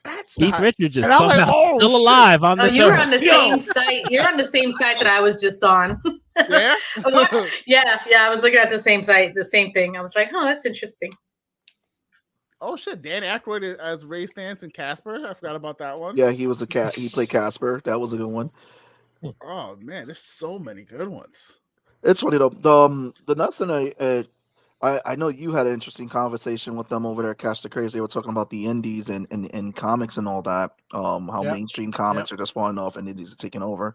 B: that's
F: Keith
B: not.
F: Richards is
B: And I'm like,
F: somehow
B: oh,
F: still
B: shit.
F: alive on
D: Oh,
F: this
D: you were
F: earth.
D: on the same site. You're on the same site that I was just on.
B: Yeah.
D: yeah. I was looking at the same site, the same thing. I was like, oh, that's interesting.
B: Oh shit, Dan Aykroyd as Ray Stantz and Casper. I forgot about that one.
C: Yeah, he was a cat. He played Casper. That was a good one.
B: Oh man, there's so many good ones.
C: It's funny though. The nuts and I know you had an interesting conversation with them over there at Catch the Craze. They were talking about the indies and comics and all that. How
G: Yep.
C: mainstream comics are just falling off and indies are taking over.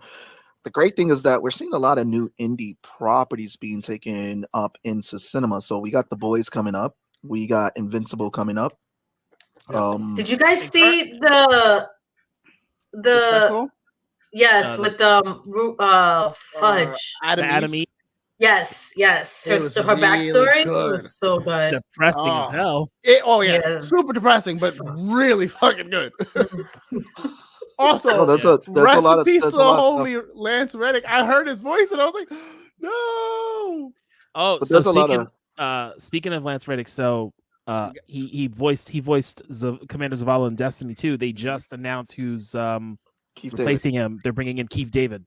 C: The great thing is that we're seeing a lot of new indie properties being taken up into cinema. So we got The Boys coming up. We got Invincible coming up.
D: Did you guys see the
B: Spectacle?
D: yes with the fudge?
F: Adam Eve,
D: Yes.
B: It was
D: Her
B: really
D: backstory
B: good.
D: was so good.
F: depressing as
B: Oh.
F: hell.
B: Yeah, super depressing, but really fucking good. Also,
C: Oh, there's a
B: rest
C: lot
B: in
C: of
B: peace
C: there's
B: to
C: a
B: the
C: lot of stuff.
B: homie Lance Reddick. I heard his voice and I was like, no.
F: Oh,
C: But
F: so
C: there's a lot
F: speaking of Lance Reddick, so he voiced Commander Zavala in Destiny 2. They just announced who's
C: Keith David.
F: replacing him. They're bringing in Keith David,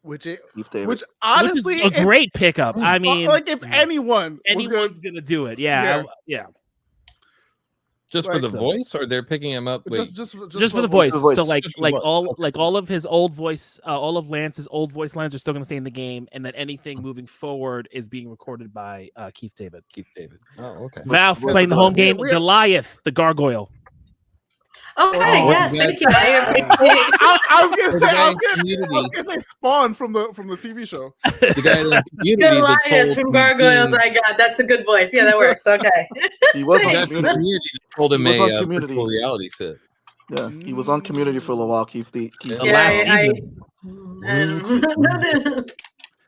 C: Keith David.
B: Which honestly,
F: which is a great pickup. I mean,
B: like if anyone was
F: anyone's gonna do it. Yeah.
E: Just for
B: Like
E: the
B: the-
E: voice, or they're picking him up? Wait,
B: just
F: for the voice.
C: the voice.
F: So like
E: Just for the voice.
F: all of his old voice, all of Lance's old voice lines are still going to stay in the game, and then anything moving forward is being recorded by Keith David.
E: Keith David. Oh, okay.
F: Valve
C: what's
F: playing the
C: the-
F: home game.
B: we-
F: Goliath, the gargoyle.
D: Okay,
B: Oh,
D: yes,
E: yeah.
D: thank you. I appreciate
B: I was
E: The
B: gonna
E: guy in
B: say
E: Community,
B: Spawn from the TV show.
E: the guy in Community
D: Good
E: that
D: Lions
E: told
D: from
E: him
D: Gargoyles.
E: being-
D: I got that's a good voice. Yeah, that works. Okay.
C: He was
E: the
C: on
E: guy from
C: Community.
E: Community that told him
C: He was on
E: a
C: Community.
E: virtual reality set.
C: Yeah, he was on Community for a little while. Keith.
F: The
E: Yeah.
F: last
D: Yeah,
F: season.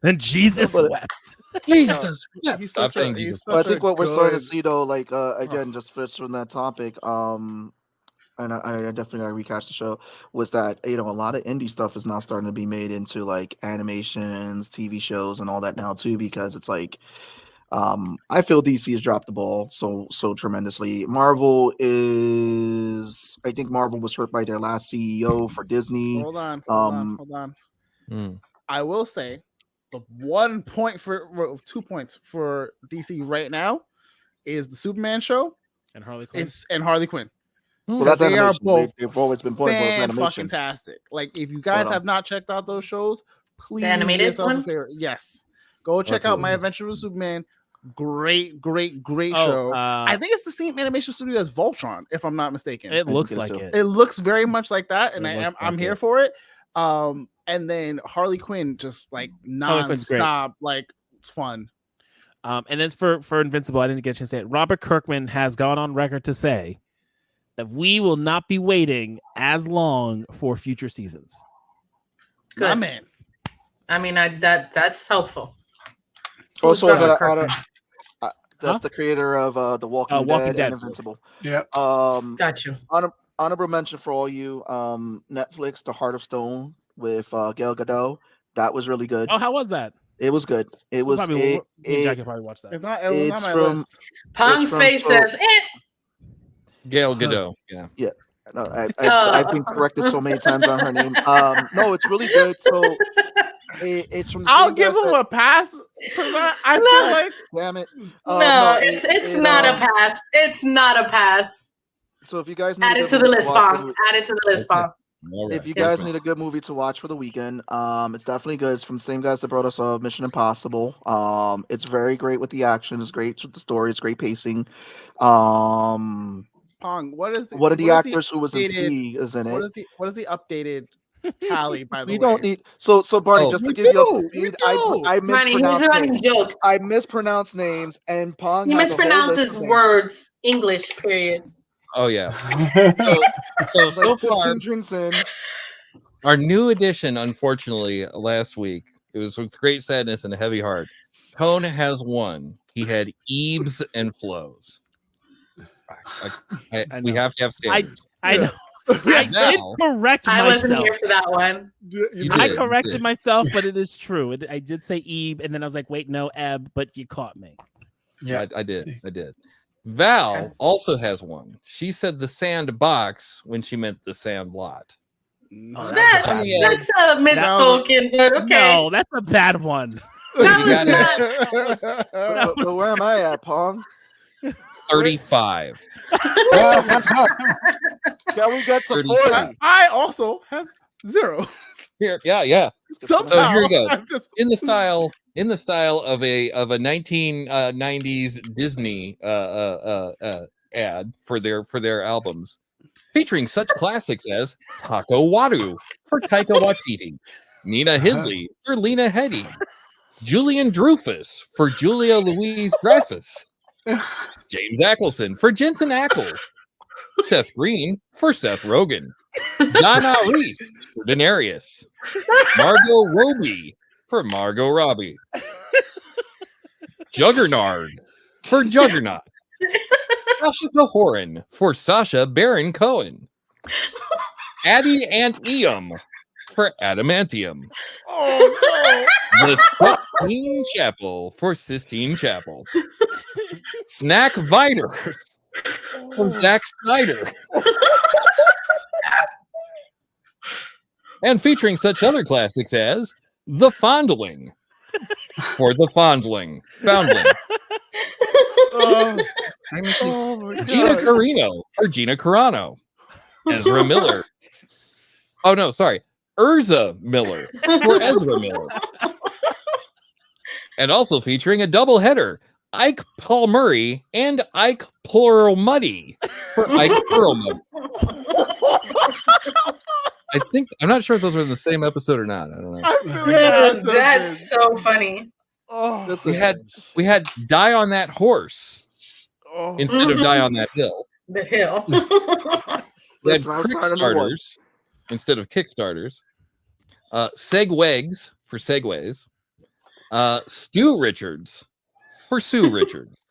F: And Jesus
C: No, but-
F: wept.
E: Jesus, yeah,
B: He's
E: stop
B: such a-
E: saying
B: he's
E: Jesus.
B: such
C: But I think
B: a
C: what we're starting to
B: good-
C: see, though, like again, just fits from that topic. And I definitely gotta recast the show. Was that a lot of indie stuff is now starting to be made into like animations, TV shows, and all that now too, because it's like. I feel DC has dropped the ball so tremendously. Marvel I think Marvel was hurt by their last CEO for Disney.
B: Hold on.
E: Mm.
B: I will say the 2 points for DC right now is the Superman show
F: And Harley Quinn.
B: and Harley Quinn.
C: Well, that's
B: They are
C: animation.
B: both
C: They've always been pointing for animation.
B: fantastic. Like if you guys have not checked out those shows, please do
D: animated
B: yourselves a
D: one?
B: favor. Yes, go check out My Adventure with Superman. Great show. I think it's the same animation studio as Voltron, if I'm not mistaken.
F: It looks
C: think
F: like
C: so.
F: it.
B: It looks very much like that, and
F: It looks
B: I'm
F: like
B: here
F: it.
B: for it. And then Harley Quinn just like
F: Harley Quinn's great.
B: non-stop, like fun.
F: And then for Invincible, I didn't get a chance to say it. Robert Kirkman has gone on record to say that we will not be waiting as long for future seasons.
B: My
D: Good.
B: man.
D: I mean, that's helpful.
C: Also,
D: Who's
C: I gotta
D: Kirkman?
C: honor. That's the creator of The Walking,
F: Walking Dead.
C: and Invincible.
G: Yeah.
D: Got you.
C: Honorable mention for all you Netflix, The Heart of Stone with Gal Gadot. That was really good.
F: Oh, how was that?
C: It was good. It was
F: Me and Jack
C: it,
F: can probably watch that.
B: It was
C: It's
B: on my
C: from-
B: list.
D: Pong's
C: from
D: face
C: so-
D: says,
E: Gail Godot. Yeah.
C: no, I've been corrected so many times on her name. No, it's really good. So it's from the
B: I'll
C: same
B: give
C: guys
B: him
C: that-
B: a pass for that. I
D: No.
B: feel like
C: Damn it.
D: no, it's not a pass. It's not a pass.
C: So if you guys need
D: Add
C: a
D: it
C: good
D: to the
C: movie
D: list,
C: watch for
D: Pong. Add it to the list, Pong.
E: All
C: If
E: right.
C: you
E: Yes,
C: guys
E: ma'am.
C: need a good movie to watch for the weekend, it's definitely good. It's from the same guys that brought us Mission Impossible. It's very great with the action. It's great with the story. It's great pacing.
B: Pong. What is
C: One of the
B: what is
C: actors who was in
B: updated-
C: C is in
B: What
C: it.
B: is the updated tally? By the
C: We
B: way,
C: don't need so Barney.
E: Oh,
C: just to
B: we
C: give you
B: do,
C: a
B: we
C: speed,
B: do.
C: I
D: Ronnie, here's
C: mispronounced
D: a running
C: names.
D: joke.
C: I mispronounced names, and Pong
D: He
C: has a whole list
D: mispronounces
C: of names.
D: words, English, period.
E: Oh yeah. So
C: Like
E: far,
C: 15 drinks in.
E: our new edition, unfortunately, last week, it was with great sadness and a heavy heart. Cone has won. He had eaves and flows. We have to have standards.
F: I know.
B: Yeah.
F: I did
E: Now-
F: correct
D: I wasn't
F: myself.
D: here for that one.
E: You
F: I
E: did, you
F: corrected
E: did.
F: myself, but it is true. I did say Eve, and then I was like, wait, no, Eb, but you caught me.
G: Yeah.
E: I did. Val also has one. She said the sandbox when she meant the sand lot.
F: Oh,
D: That's misspoken, but okay.
F: No, that's a bad one.
D: That
E: You
D: was
E: gotta-
D: not.
C: But where am I at, Pong?
E: 35.
C: Shall we get to
E: 35.
C: 40?
B: I also have 0.
E: Here, yeah.
B: Somehow,
E: So here we go.
B: I'm just-
E: In the style of a 1990s Disney ad for their albums, featuring such classics as Taco Wadu for Taika Waititi, Nina Hidley for Lena Headey, Julian Dreyfus for Julia Louise Dreyfus, James Ackleson for Jensen Ackles, Seth Green for Seth Rogen, Donna Reese for Daenerys, Margot Robbie for Margot Robbie, Juggernaut for Juggernaut, Sasha Cohoran for Sasha Baron Cohen, Addie and Eam for Adamantium,
B: Oh
E: the Sistine Chapel for Sistine Chapel, Snack Vider from Zack Snyder, and featuring such other classics as The Fondling for The Foundling.
B: no!
E: Gina Carino for Gina Carano, Ezra Miller. Oh no, sorry, Urza Miller for Ezra Miller, and also featuring a double header: Ike Paul Murray and Ike Perlmutter for Ike Perlmutter. I'm not sure if those were in the same episode or not. I don't know.
B: I feel like
D: That's so funny.
B: Oh,
E: We had Die on That Horse instead of Die on That Hill.
D: The hill.
E: We had Kickstarters instead of Kickstarters. Segwags for Segways. Stu Richards for Sue Richards.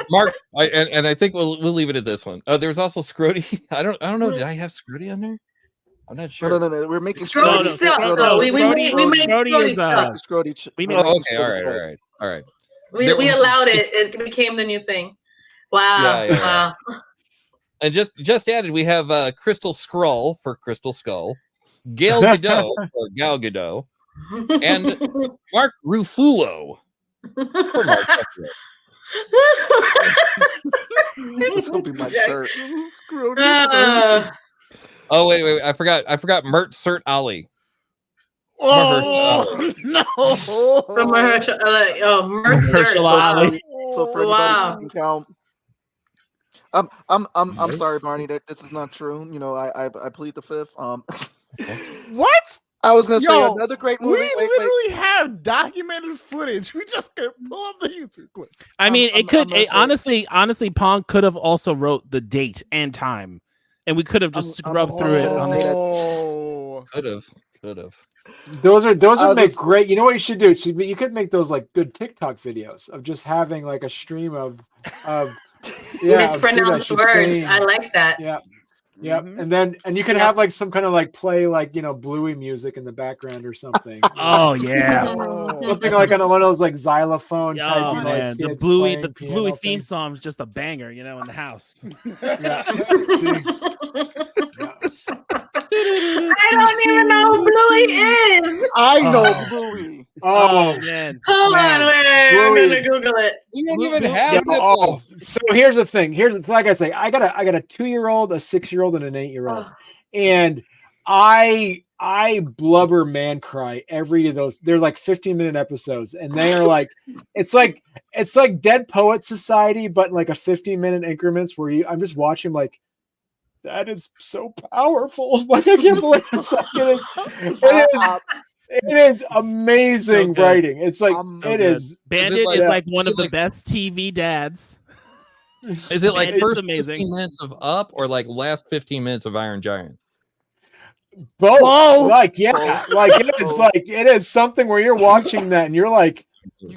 E: Mark, I think we'll leave it at this one. There's also Scrody. I don't know. Did I have Scrody on there? I'm not sure.
C: No. We're making
D: Scrody stuff. We made Scrody stuff.
E: All right.
D: We allowed it. It became the new thing. Wow.
E: Yeah. And just added, we have Crystal Skrull for Crystal Skull, Gail Godot for Gal Godot, and Mark Ruffalo for Mark Ruffalo.
C: This will be my shirt.
E: Oh wait! I forgot Mert Cert Ali.
B: Oh no!
D: Mert Cert Ali.
C: So for anybody count. I'm sorry, Barney, that this is not true. You know, I plead the fifth.
B: What?
C: I was gonna say another great movie.
B: We literally have documented footage. We just could pull up the YouTube clips.
F: I mean, honestly, Pong could have also wrote the date and time, and we could have just scrubbed through it.
E: Could have.
G: Those would make great. You know what you should do? You could make those like good TikTok videos of just having like a stream of
D: mispronounced words. I like that.
G: Yeah. Yeah, and you can have like some kind of like play like Bluey music in the background or something.
F: Oh yeah,
G: something like on one of those like xylophone type.
F: Oh man, the Bluey theme song is just a banger, in the house.
D: I don't even know who Bluey is.
C: I know Bluey.
F: Oh man,
D: hold on, wait. I'm gonna Google it.
E: You don't even have
G: So here's the thing. Like I say, I got a 2-year-old, a 6-year-old, and an 8-year-old, and I blubber man cry every of those. They're like 15-minute episodes, and they are like it's like Dead Poet Society, but in like a 15-minute increments where I'm just watching like. That is so powerful. Like I can't believe it's like it is amazing writing. It's like it is.
F: Bandit is like one of the best TV dads.
E: Is it like first 15 minutes of Up or like last 15 minutes of Iron Giant?
G: Both. Like it is something where you're watching that and you're like,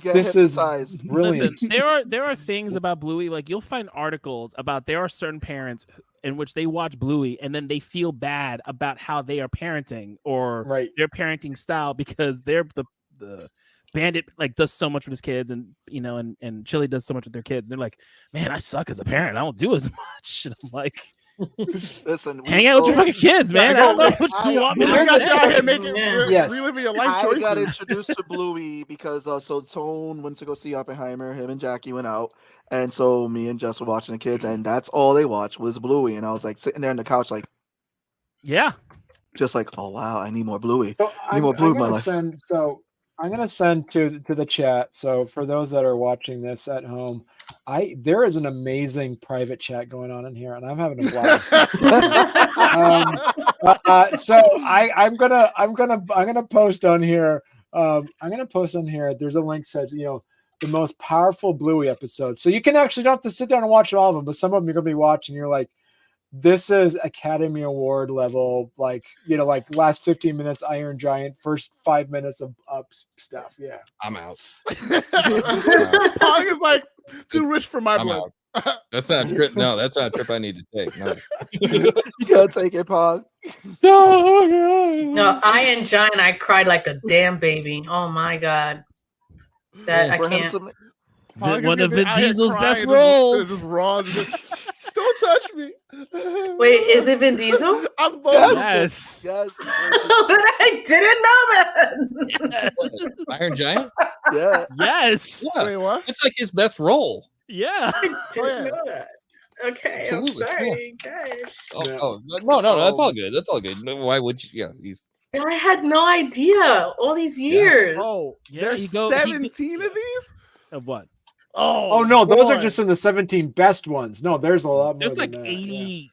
G: this is brilliant.
F: Listen, there are things about Bluey, like you'll find articles about there are certain parents in which they watch Bluey and then they feel bad about how they are parenting or their parenting style because they're the Bandit like does so much with his kids and and Chili does so much with their kids. They're like, man, I suck as a parent. I don't do as much. And I'm like,
C: listen,
F: hang out with your fucking kids, man. I don't know what you want me to
B: reliving your life choices.
C: I got introduced to Bluey because so Tone went to go see Oppenheimer. Him and Jackie went out, and so me and Jess were watching the kids, and that's all they watched was Bluey. And I was like sitting there on the couch, like, just like, oh wow, I need more Bluey.
G: So
C: I need more Bluey in my life.
G: I'm gonna send to the chat. So for those that are watching this at home, there is an amazing private chat going on in here, and I'm having a blast. So I'm gonna post on here. There's a link that says the most powerful Bluey episodes. So you can actually don't have to sit down and watch all of them, but some of them you're gonna be watching. You're like, this is Academy Award level, like last 15 minutes Iron Giant, first 5 minutes of Up stuff. Yeah,
E: I'm out.
B: Pong is like too rich for my blood.
E: That's not a trip. No, that's not a trip I need to take. No.
C: You gotta take it, Pong.
D: No, Iron Giant, I cried like a damn baby. Oh my god, that I can't.
F: One of Vin Diesel's best roles.
B: This is raw. Don't touch me.
D: Wait, is it Vin Diesel?
B: I'm
F: Yes.
D: I didn't know that.
E: Iron Giant?
C: Yeah.
F: Yes.
E: Yeah.
B: Wait, what?
E: It's like his best role.
F: Yeah.
D: I didn't know that. Okay,
E: Absolutely.
D: I'm sorry, guys.
E: No, that's all good. That's all good. Why would you? Yeah, he's
D: I had no idea all these years.
B: Oh,
F: Yeah,
B: there's
F: he go-
B: 17 of these?
F: Of what?
B: Oh,
G: Oh no, those are
B: boy.
G: just in the 17 best ones. No, there's a lot more.
F: There's
G: than
F: like
G: that,
F: 80.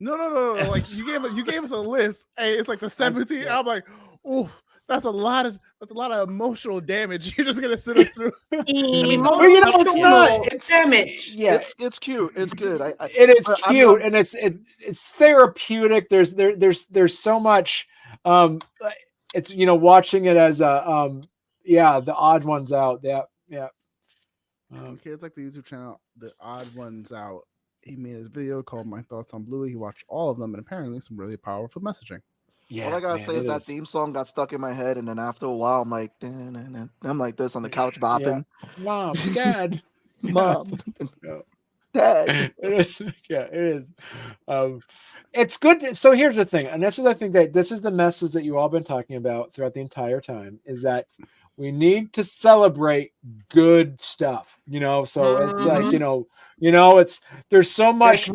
B: No. Like you gave us a list. Hey, it's like the 17.
G: yeah.
B: I'm like, oh, that's a lot of emotional damage. You're just gonna sit us through.
D: Emotional
G: But you know, it's not. It's
D: damage.
G: Yeah,
C: It's cute. It's good.
G: it is
C: but
G: cute and it's therapeutic. There's so much. It's watching it as a the odd ones out. Yeah.
B: Kids like the YouTube channel, The Odd Ones Out. He made a video called My Thoughts on Bluey. He watched all of them and apparently some really powerful messaging.
G: Yeah.
C: All I gotta
G: man,
C: say is
G: it
C: that theme song got stuck in my head, and then after a while, I'm like, I'm like this on the couch bopping.
G: Mom, Dad,
C: Mom,
G: No.
C: Dad.
G: It is. Yeah, it is. It's good. So here's the thing, and this is, I think that this is the message that you all been talking about throughout the entire time, is that we need to celebrate good stuff. So it's like it's there's so much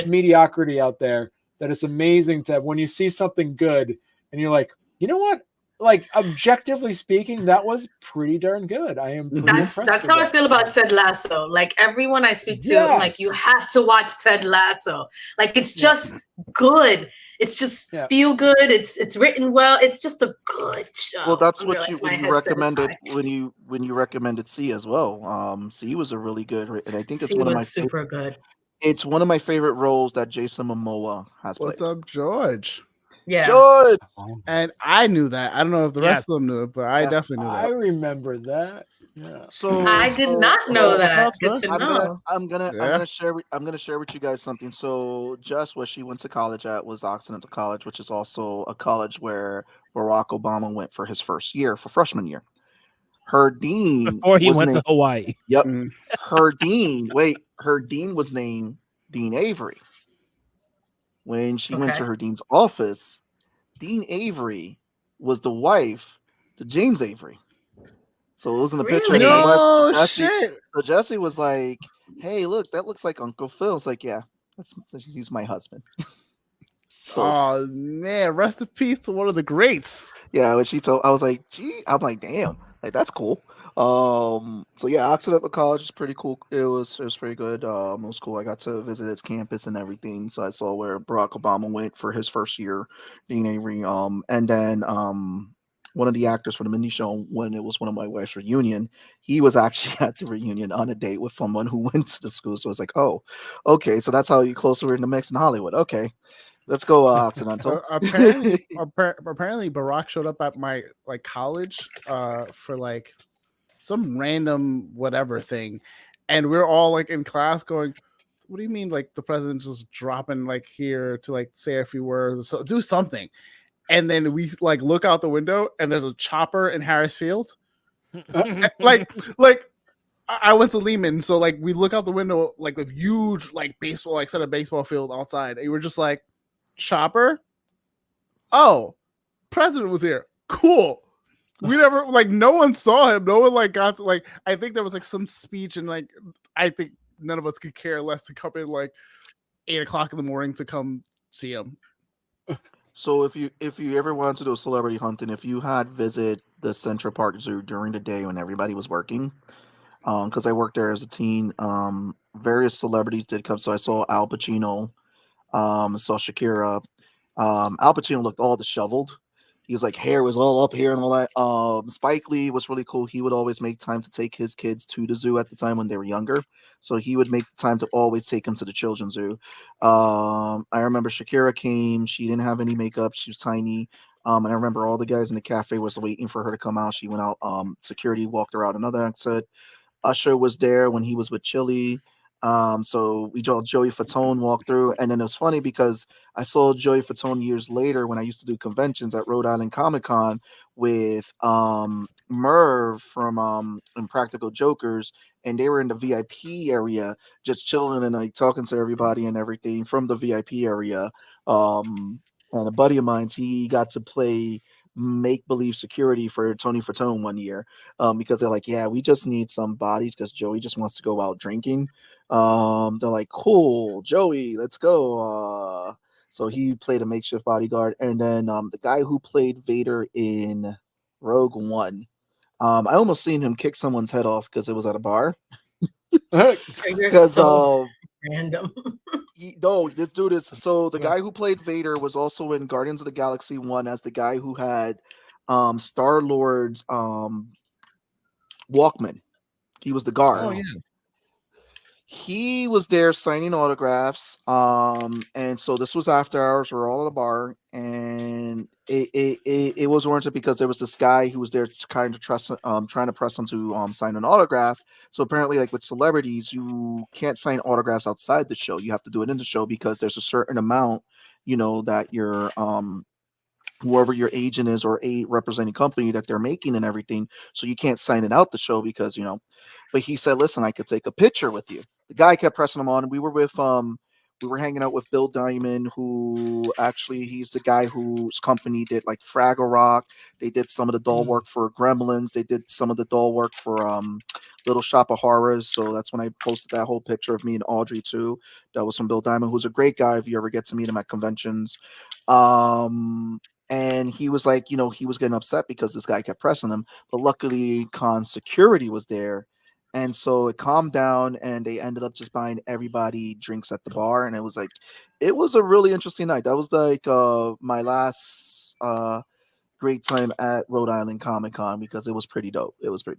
G: mediocrity out there that it's amazing to when you see something good and you're like, you know what? Like objectively speaking, that was pretty darn good. I am.
D: That's how I feel about Ted Lasso. Like everyone I speak to, I'm like, you have to watch Ted Lasso. Like it's just good. It's just feel good. It's written well. It's just a good show.
C: Well, that's what you recommended when you recommended C as well. C was a really good, and I think it's one of my
D: super good.
C: It's one of my favorite roles that Jason Momoa has played.
B: What's up, George?
D: Yeah,
C: George.
B: And I knew that. I don't know if the rest of them knew it, but I definitely knew that.
G: I remember that. Yeah.
C: So
D: I did not know that. Good to know.
C: I'm gonna share with you guys something. So Jess, where she went to college at, was Occidental College, which is also a college where Barack Obama went for his first year, for freshman year. Her dean
F: before he went to Hawaii.
C: Yep. Her dean was named Dean Avery. When she went to her dean's office, Dean Avery was the wife to James Avery. So it was in the picture.
B: No shit.
C: So Jesse was like, "Hey, look, that looks like Uncle Phil." It's like, "Yeah, he's my husband."
B: Oh man, rest in peace to one of the greats.
C: Yeah, when she told, I was like, "Gee," I'm like, "Damn, like that's cool." So yeah, Occidental College is pretty cool. It was pretty good. It was cool. I got to visit its campus and everything. So I saw where Barack Obama went for his first year, Dean Avery. And then one of the actors for the mini show, when it was one of my wife's reunion, he was actually at the reunion on a date with someone who went to the school. So it's like, oh, okay, so that's how you closer in the mix in Hollywood. Okay. Let's go Occidental.
B: Apparently Barack showed up at my college for like some random whatever thing, and we're all like in class going, what do you mean like the president just dropping like here to like say a few words, so do something? And then we like look out the window and there's a chopper in Harris Field. like I went to Lehman, so like we look out the window, like the huge like baseball, like set of baseball field outside, and we're just like, chopper? Oh, president was here. Cool. We never like no one saw him. No one like got to like I think there was like some speech, and like I think none of us could care less to come in like 8:00 in the morning to come see him.
C: So if you ever wanted to do celebrity hunting, if you had visit the Central Park Zoo during the day when everybody was working, because I worked there as a teen, various celebrities did come. So I saw Al Pacino, saw Shakira. Al Pacino looked all disheveled. He was like, hair was all up here and all that. Spike Lee was really cool. He would always make time to take his kids to the zoo at the time when they were younger. So he would make time to always take them to the children's zoo. I remember Shakira came. She didn't have any makeup. She was tiny. And I remember all the guys in the cafe was waiting for her to come out. She went out. Security walked her out another exit. Usher was there when he was with Chili. So we saw Joey Fatone walk through, and then it was funny because I saw Joey Fatone years later when I used to do conventions at Rhode Island Comic Con with Merv from Impractical Jokers, and they were in the VIP area just chilling and like talking to everybody and everything from the VIP area. And a buddy of mine, he got to play make-believe security for Tony Fatone one year because they're like, yeah, we just need some bodies because Joey just wants to go out drinking. They're like, cool, Joey, let's go. So he played a makeshift bodyguard, and then the guy who played Vader in Rogue One, I almost seen him kick someone's head off because it was at a bar.
D: You're
C: Because
D: so random.
C: this dude is so the guy who played Vader was also in Guardians of the Galaxy 1 as the guy who had Star-Lord's Walkman. He was the guard.
E: Oh yeah.
C: He was there signing autographs. And so this was after hours. We're all at a bar, and it was warranted because there was this guy who was there trying to press him to sign an autograph. So apparently, like with celebrities, you can't sign autographs outside the show. You have to do it in the show because there's a certain amount, that your whoever your agent is or a representing company that they're making and everything. So you can't sign it out the show because, but he said, listen, I could take a picture with you. The guy kept pressing him on. We were hanging out with Bill Diamond, who actually he's the guy whose company did like Fraggle Rock. They did some of the doll work for Gremlins. They did some of the doll work for Little Shop of Horrors. So that's when I posted that whole picture of me and Audrey too. That was from Bill Diamond, who's a great guy if you ever get to meet him at conventions. And he was like, he was getting upset because this guy kept pressing him. But luckily, Khan's security was there. And so it calmed down, and they ended up just buying everybody drinks at the bar. And it was a really interesting night. That was like my last great time at Rhode Island Comic Con because it was pretty dope. That was it.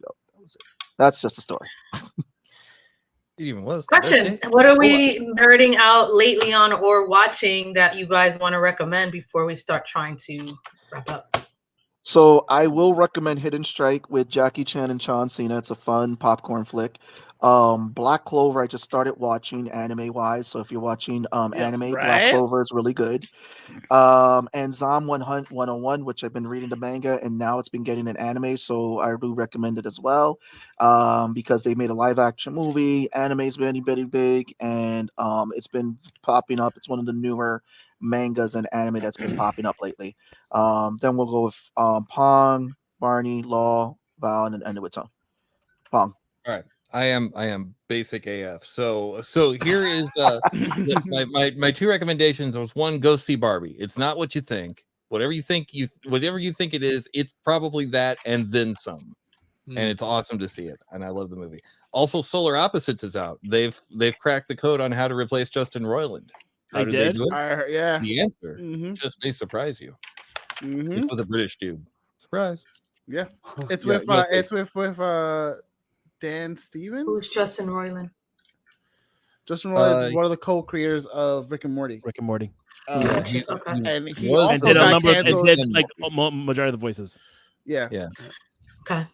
C: That's just a story.
E: Even was
D: Question: what are we nerding out lately on or watching that you guys want to recommend before we start trying to wrap up?
C: So I will recommend Hidden Strike with Jackie Chan and John Cena. It's a fun popcorn flick. Black Clover, I just started watching anime wise. So if you're watching anime, Black Clover is really good. And Zom 101, which I've been reading the manga, and now it's been getting an anime. So I do recommend it as well. Because they made a live action movie. Anime's very, very big, and it's been popping up. It's one of the newer mangas and anime that's been popping up lately. Then we'll go with Pong, Barney, Law, Val, and then end it with Tom. Pong.
E: All right. I am basic AF. So here is my two recommendations. Was one, go see Barbie. It's not what you think. Whatever you think it is, it's probably that and then some. And it's awesome to see it. And I love the movie. Also, Solar Opposites is out. They've cracked the code on how to replace Justin Roiland. How did they do it?
B: Yeah.
E: The answer just may surprise you. It's with a British dude. Surprise.
B: Yeah. It's
E: Yeah,
B: with Dan Stevens.
D: Who's Justin Roiland?
B: Justin Roiland is one of the co-creators of Rick and Morty.
F: Okay.
B: And he
E: was-
B: also
F: did a
B: got
F: number.
B: canceled.
F: It did like majority of the voices.
B: Yeah.
D: Okay.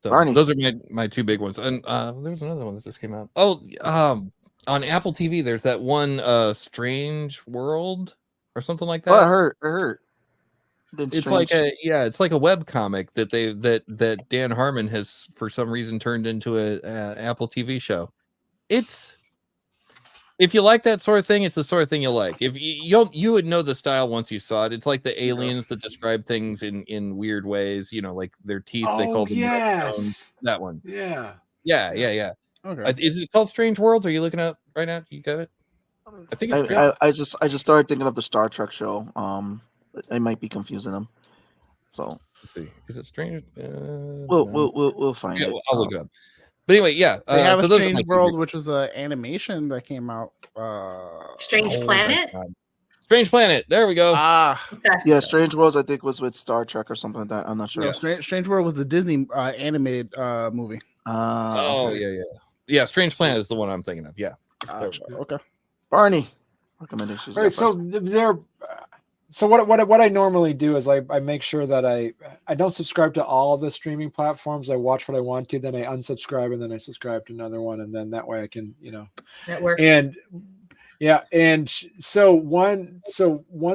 E: So
C: Barney.
E: those are my two big ones. And there's another one that just came out. Oh, on Apple TV, there's that one Strange World or something like that.
C: Oh, I heard.
E: It's like a web comic that Dan Harmon has for some reason turned into a Apple TV show. If you like that sort of thing, it's the sort of thing you like. If you would know the style once you saw it. It's like the aliens that describe things in weird ways. Like their teeth. They call them stones. That one.
G: Yeah.
B: Okay.
E: Is it called Strange Worlds? Are you looking up right now? You got it. I think it's.
C: I just started thinking of the Star Trek show. I might be confusing them. So
E: Let's see. Is it Strange?
C: we'll find it.
E: I'll look it up. But anyway, yeah.
B: They have
E: so
B: a
E: those are my
B: Strange
E: two
B: World,
E: big-
B: which was an animation that came out.
D: Strange
E: Oh,
D: Planet.
E: that's not- Strange Planet. There we go.
D: Okay.
C: Yeah, Strange Worlds I think was with Star Trek or something like that. I'm not sure.
B: No, Strange World was the Disney animated movie.
C: Okay.
E: Yeah. Strange Planet is the one I'm thinking of. Yeah.
B: Okay.
C: Barney, recommendations.
G: All right, so there. So what I normally do is I make sure that I don't subscribe to all the streaming platforms. I watch what I want to, then I unsubscribe, and then I subscribe to another one, and then that way I can
D: That works.
G: And yeah, and so one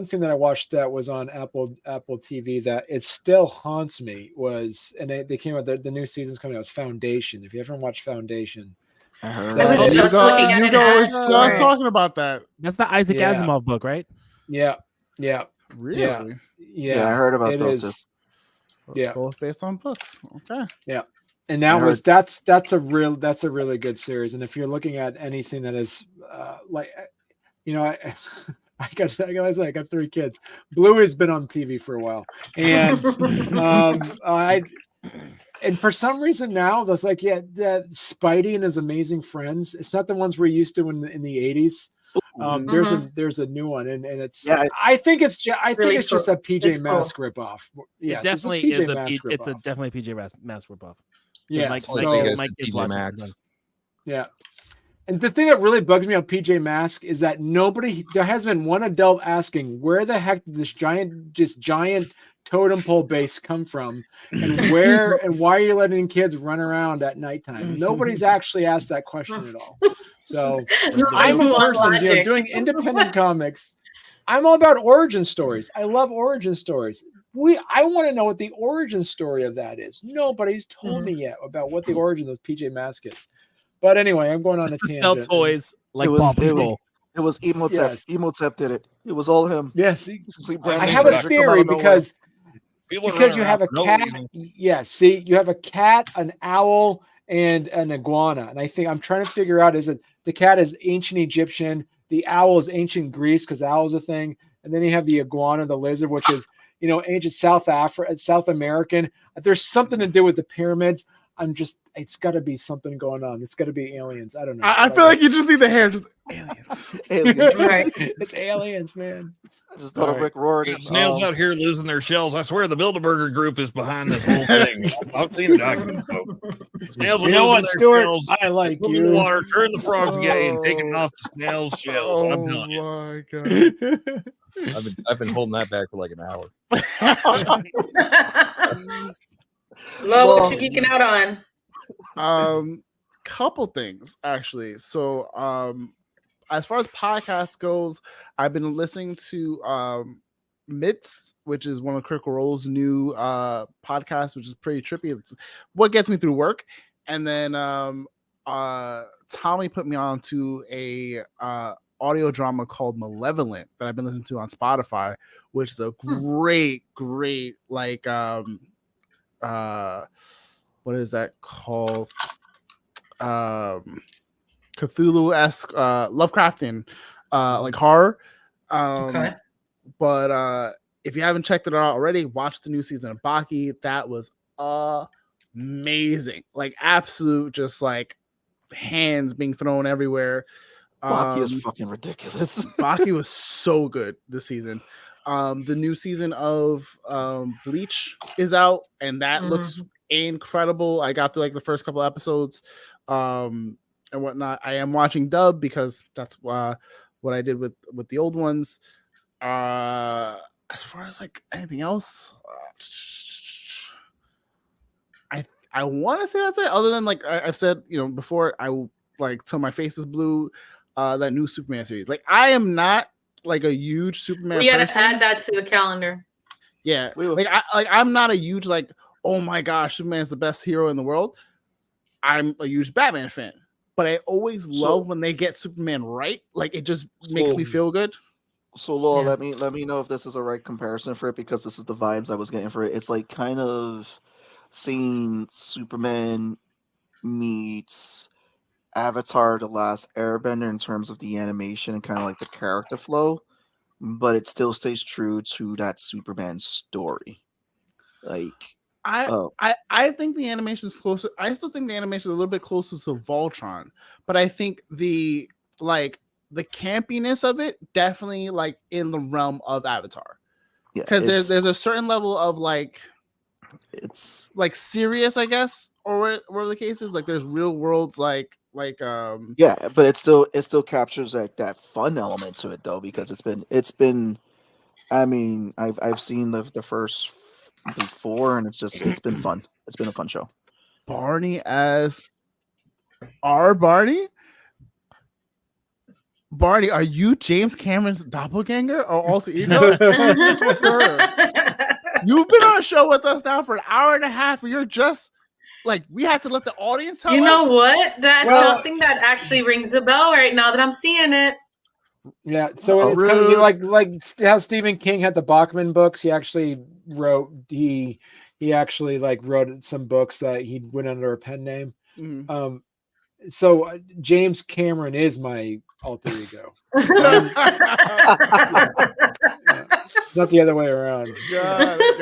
G: thing that I watched that was on Apple TV that it still haunts me was, and they came out the new season's coming out. It was Foundation. If you haven't watched Foundation,
C: I heard
D: I was
C: that.
D: just looking at it.
B: I was talking about that.
F: That's the Isaac
G: Yeah.
F: Asimov book, right?
G: Yeah.
B: Really?
G: Yeah,
C: I heard about
G: it
C: those.
G: is. Yeah.
B: Both based on books. Okay.
G: And that's a really good series. And if you're looking at anything that is I got 3 kids. Blue has been on TV for a while, and and for some reason now that's like Spidey and his amazing friends. It's not the ones we're used to in the 80s. There's a new one, and it's I think it's just a PJ Masks ripoff. Yes,
F: it definitely
G: it's a PJ Masks ripoff.
F: It's definitely a PJ Masks ripoff.
G: Yeah,
F: Mike
E: PJ Masks.
G: Yeah. And the thing that really bugs me on PJ Masks is that there has been one adult asking where the heck did this giant totem pole base come from, and where and why are you letting kids run around at nighttime? Nobody's actually asked that question at all. So I'm a person doing independent comics. I'm all about origin stories. I love origin stories. I want to know what the origin story of that is. Nobody's told me yet about what the origin of PJ Masks is. But anyway, I'm going on a tangent.
F: Sell toys like Paw Patrol.
C: It was Emotep. Yes. Emotep did it. It was all him.
G: Yes. I have a theory because you have a cat. Yeah, see, you have a cat, an owl, and an iguana. And I'm trying to figure out, is it the cat is ancient Egyptian, the owl is ancient Greece because owl is a thing, and then you have the iguana, the lizard, which is ancient South American. There's something to do with the pyramids. It's got to be something going on. It's got to be aliens. I don't know.
B: I feel like you just see the hair, just aliens.
G: Right. It's aliens, man.
C: I just thought of Rick Roaring.
E: Snails out here losing their shells. I swear the Bilderberger group is behind this whole thing. I've seen the document. Snails
G: you know what, Stuart? I like you.
E: In the water, turn the frogs gay and taking off the snail's shells. I'm telling you.
B: Oh my god.
E: I've been holding that back for like an hour.
D: What you geeking out on?
B: Couple things actually. So as far as podcasts goes, I've been listening to Mitts, which is one of Critical Role's new podcasts, which is pretty trippy. It's what gets me through work. And then Tommy put me on to a audio drama called Malevolent that I've been listening to on Spotify, which is a great like what is that called? Cthulhu-esque Lovecraftian like horror.
D: Okay.
B: But if you haven't checked it out already, watch the new season of Baki. That was amazing. Like absolute just like hands being thrown everywhere.
C: Baki is fucking ridiculous.
B: Baki was so good this season. The new season of Bleach is out, and that looks incredible. I got through like the first couple episodes and whatnot. I am watching dub because that's what I did with the old ones. As far as like anything else, I want to say that's it. Other than like I've said, before, I like till my face is blue. That new Superman series. Like I am not like a huge Superman.
D: We gotta
B: person.
D: add that to the calendar.
B: Yeah, I'm not a huge like, oh my gosh, Superman's the best hero in the world. I'm a huge Batman fan, but I always love when they get Superman right. Like it just makes me feel good.
C: So Laura, let me know if this is a right comparison for it, because this is the vibes I was getting for it. It's like kind of seeing Superman meets Avatar: The Last Airbender in terms of the animation and kind of like the character flow, but it still stays true to that Superman story. Like
B: I think the animation is closer. I still think the animation is a little bit closer to Voltron, but I think the campiness of it definitely like in the realm of Avatar. Yeah, because there's a certain level of like it's like serious, I guess, or whatever the case is. Like there's real worlds like
C: yeah, but it still captures like that fun element to it though, because it's been I mean I've seen the first before, and it's been fun. It's been a fun show.
B: Barney as our Barney. Barney, are you James Cameron's doppelganger or alter ego? You've been on a show with us now for an hour and a half, and you're just like, we had to let the audience tell us.
D: You know what? That's something that actually rings a bell right now that I'm seeing it.
G: Yeah, so it's kind of like how Stephen King had the Bachman books. He actually wrote actually like wrote some books that he went under a pen name. So James Cameron is my Oh, there you go. It's not the other way around.
B: Got it.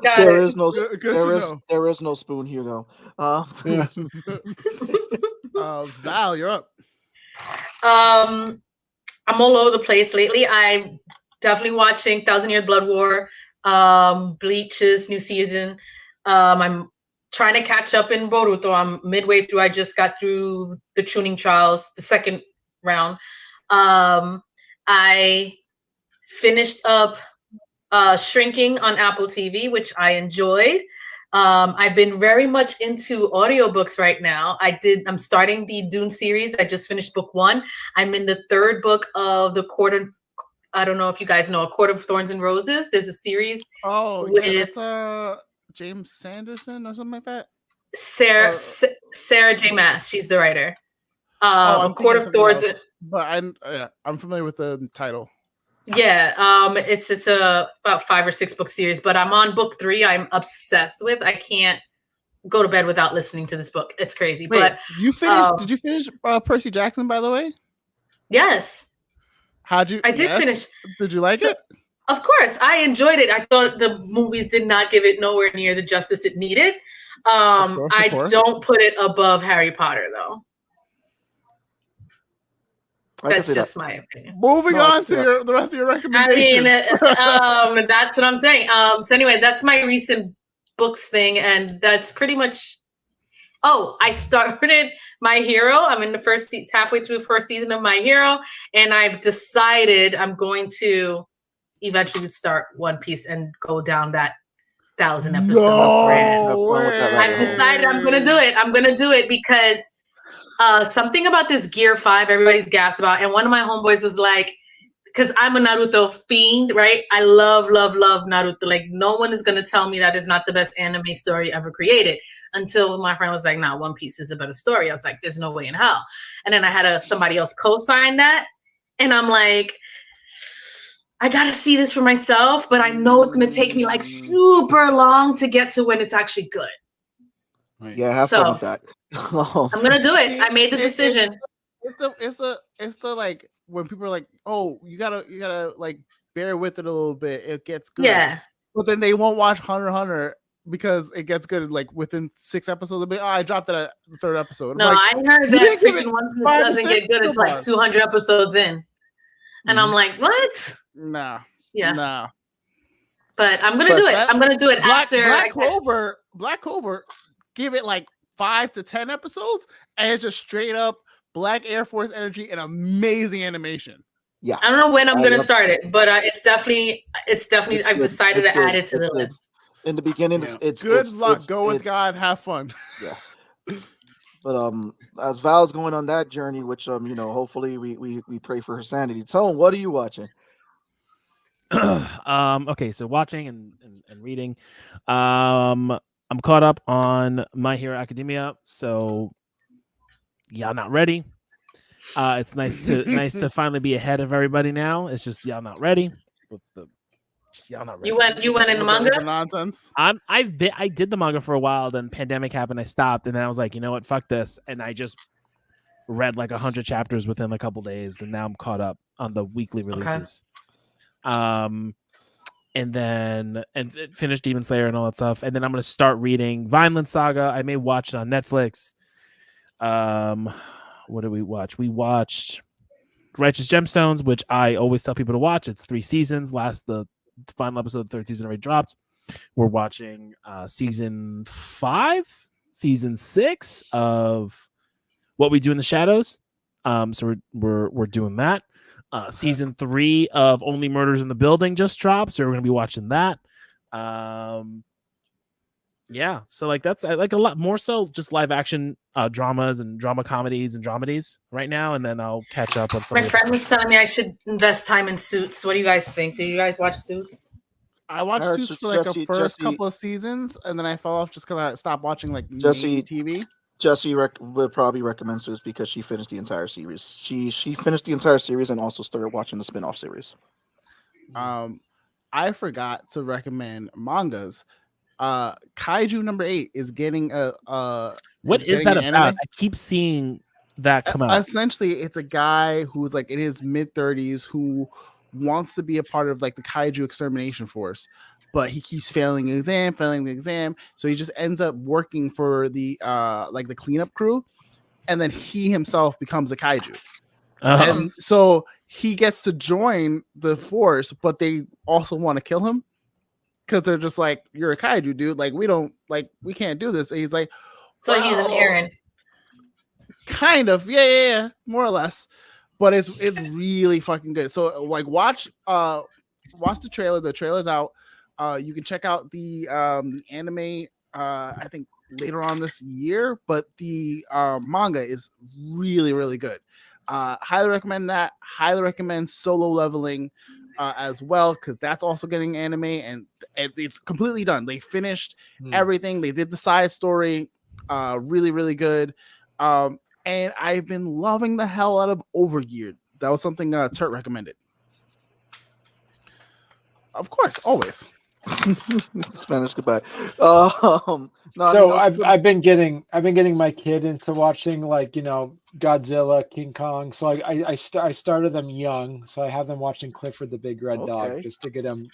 C: There is no
B: Good to know.
C: there is no spoon, Hugo.
G: Yeah.
B: Val, you're up.
D: I'm all over the place lately. I'm definitely watching 1,000-Year Blood War, Bleach's new season. I'm trying to catch up in Boruto. I'm midway through. I just got through the tuning trials, the second round. I finished up Shrinking on Apple TV, which I enjoyed. I've been very much into audiobooks right now. I'm starting the Dune series. I just finished book 1. I'm in the 3rd book of I don't know if you guys know, A Court of Thorns and Roses. There's a series.
B: Oh,
D: with
B: it's James Sanderson or something like that.
D: Sarah J. Maas. She's the writer.
B: I'm
D: A Court of Thorns.
B: But I'm familiar with the title.
D: Yeah, it's about 5 or 6 book series, but I'm on book 3. I'm obsessed with. I can't go to bed without listening to this book. It's crazy.
B: Wait,
D: but
B: you finished? Did you finish Percy Jackson? By the way,
D: yes.
B: How'd you?
D: I did finish.
B: Did you like it?
D: Of course, I enjoyed it. I thought the movies did not give it nowhere near the justice it needed. Of course. I don't put it above Harry Potter, though. That's just my opinion.
B: Moving on to the rest of your recommendations.
D: I mean, that's what I'm saying. So anyway, that's my recent books thing, and that's pretty much. Oh, I started My Hero. I'm in the halfway through the first season of My Hero, and I've decided I'm going to eventually start One Piece and go down that 1,000 episode brand. I've decided I'm going to do it. I'm going to do it because. Something about this Gear 5 everybody's gassed about, and one of my homeboys was like, because I'm a Naruto fiend, right? I love Naruto. Like, no one is going to tell me that is not the best anime story ever created, until my friend was like, nah, One Piece is a better story. I was like, there's no way in hell. And then I had somebody else co-sign that, and I'm like, I got to see this for myself, but I know it's going to take me like super long to get to when it's actually good.
C: Yeah, have fun with that.
D: I'm gonna do it. I made the decision.
B: It's the like when people are like, oh, you gotta like bear with it a little bit. It gets good.
D: Yeah.
B: But then they won't watch Hunter x Hunter because it gets good like within 6 episodes. They'll be, I dropped it at the 3rd episode.
D: No, I heard that freaking One Piece doesn't get good. It's like 200 episodes in, and I'm like, what?
B: Nah.
D: Yeah.
B: Nah.
D: But I'm gonna do it. I'm gonna do it after
B: Black Clover. Give it like 5 to 10 episodes, and it's just straight up Black Air Force energy and amazing animation.
C: Yeah,
D: I don't know when I'm gonna start it, but it's definitely. I've decided to add it to the list.
C: In the beginning, it's
B: good luck. Go with God. Have fun.
C: Yeah. But as Val's going on that journey, which hopefully we pray for her sanity. Tone, what are you watching?
F: Okay, so watching and reading. I'm caught up on My Hero Academia, so y'all not ready. It's nice to finally be ahead of everybody now. It's just y'all not ready. Y'all not ready.
D: You went in the manga?
B: Nonsense.
F: I did the manga for a while, then pandemic happened, I stopped, and then I was like, you know what, fuck this, and I just read like 100 chapters within a couple days, and now I'm caught up on the weekly releases. Okay. And finish Demon Slayer and all that stuff. And then I'm going to start reading Vineland Saga. I may watch it on Netflix. What did we watch? We watched Righteous Gemstones, which I always tell people to watch. It's 3 seasons. The final episode of the 3rd season already dropped. We're watching season 5, season 6 of What We Do in the Shadows. So we're doing that. Season 3 of Only Murders in the Building just dropped, so we're gonna be watching that. Yeah, so like I like a lot more so just live action dramas and drama comedies and dramedies right now, and then I'll catch up on some.
D: My friend was telling me I should invest time in Suits. What do you guys think? Do you guys watch Suits?
B: I watched Suits for like the first couple of seasons, and then I fell off just because I stopped watching like TV.
C: Jesse would probably recommend Suits because she finished the entire series. She finished the entire series and also started watching the spin-off series.
B: I forgot to recommend mangas. Kaiju number 8 is getting a
F: what is that about? I keep seeing that come out?
B: Essentially, it's a guy who's like in his mid-30s who wants to be a part of like the kaiju extermination force, but he keeps failing the exam. So he just ends up working for the like the cleanup crew, and then he himself becomes a kaiju. And so he gets to join the force, but they also want to kill him because they're just like, "You're a kaiju, dude. Like we can't do this." And he's like,
D: So he's an Aaron.
B: Kind of, yeah, more or less. But it's really fucking good. So like watch the trailer. The trailer's out. You can check out the anime I think later on this year, but the manga is really, really good. Highly recommend that. Highly recommend Solo Leveling as well, because that's also getting anime, and it's completely done. They finished everything. They did the side story. Really, really good. And I've been loving the hell out of Overgeared. That was something Turt recommended. Of course, always.
C: Spanish goodbye.
G: I've been getting my kid into watching, like, you know, Godzilla, King Kong. So I started them young, so I have them watching Clifford the Big Red Dog just to get them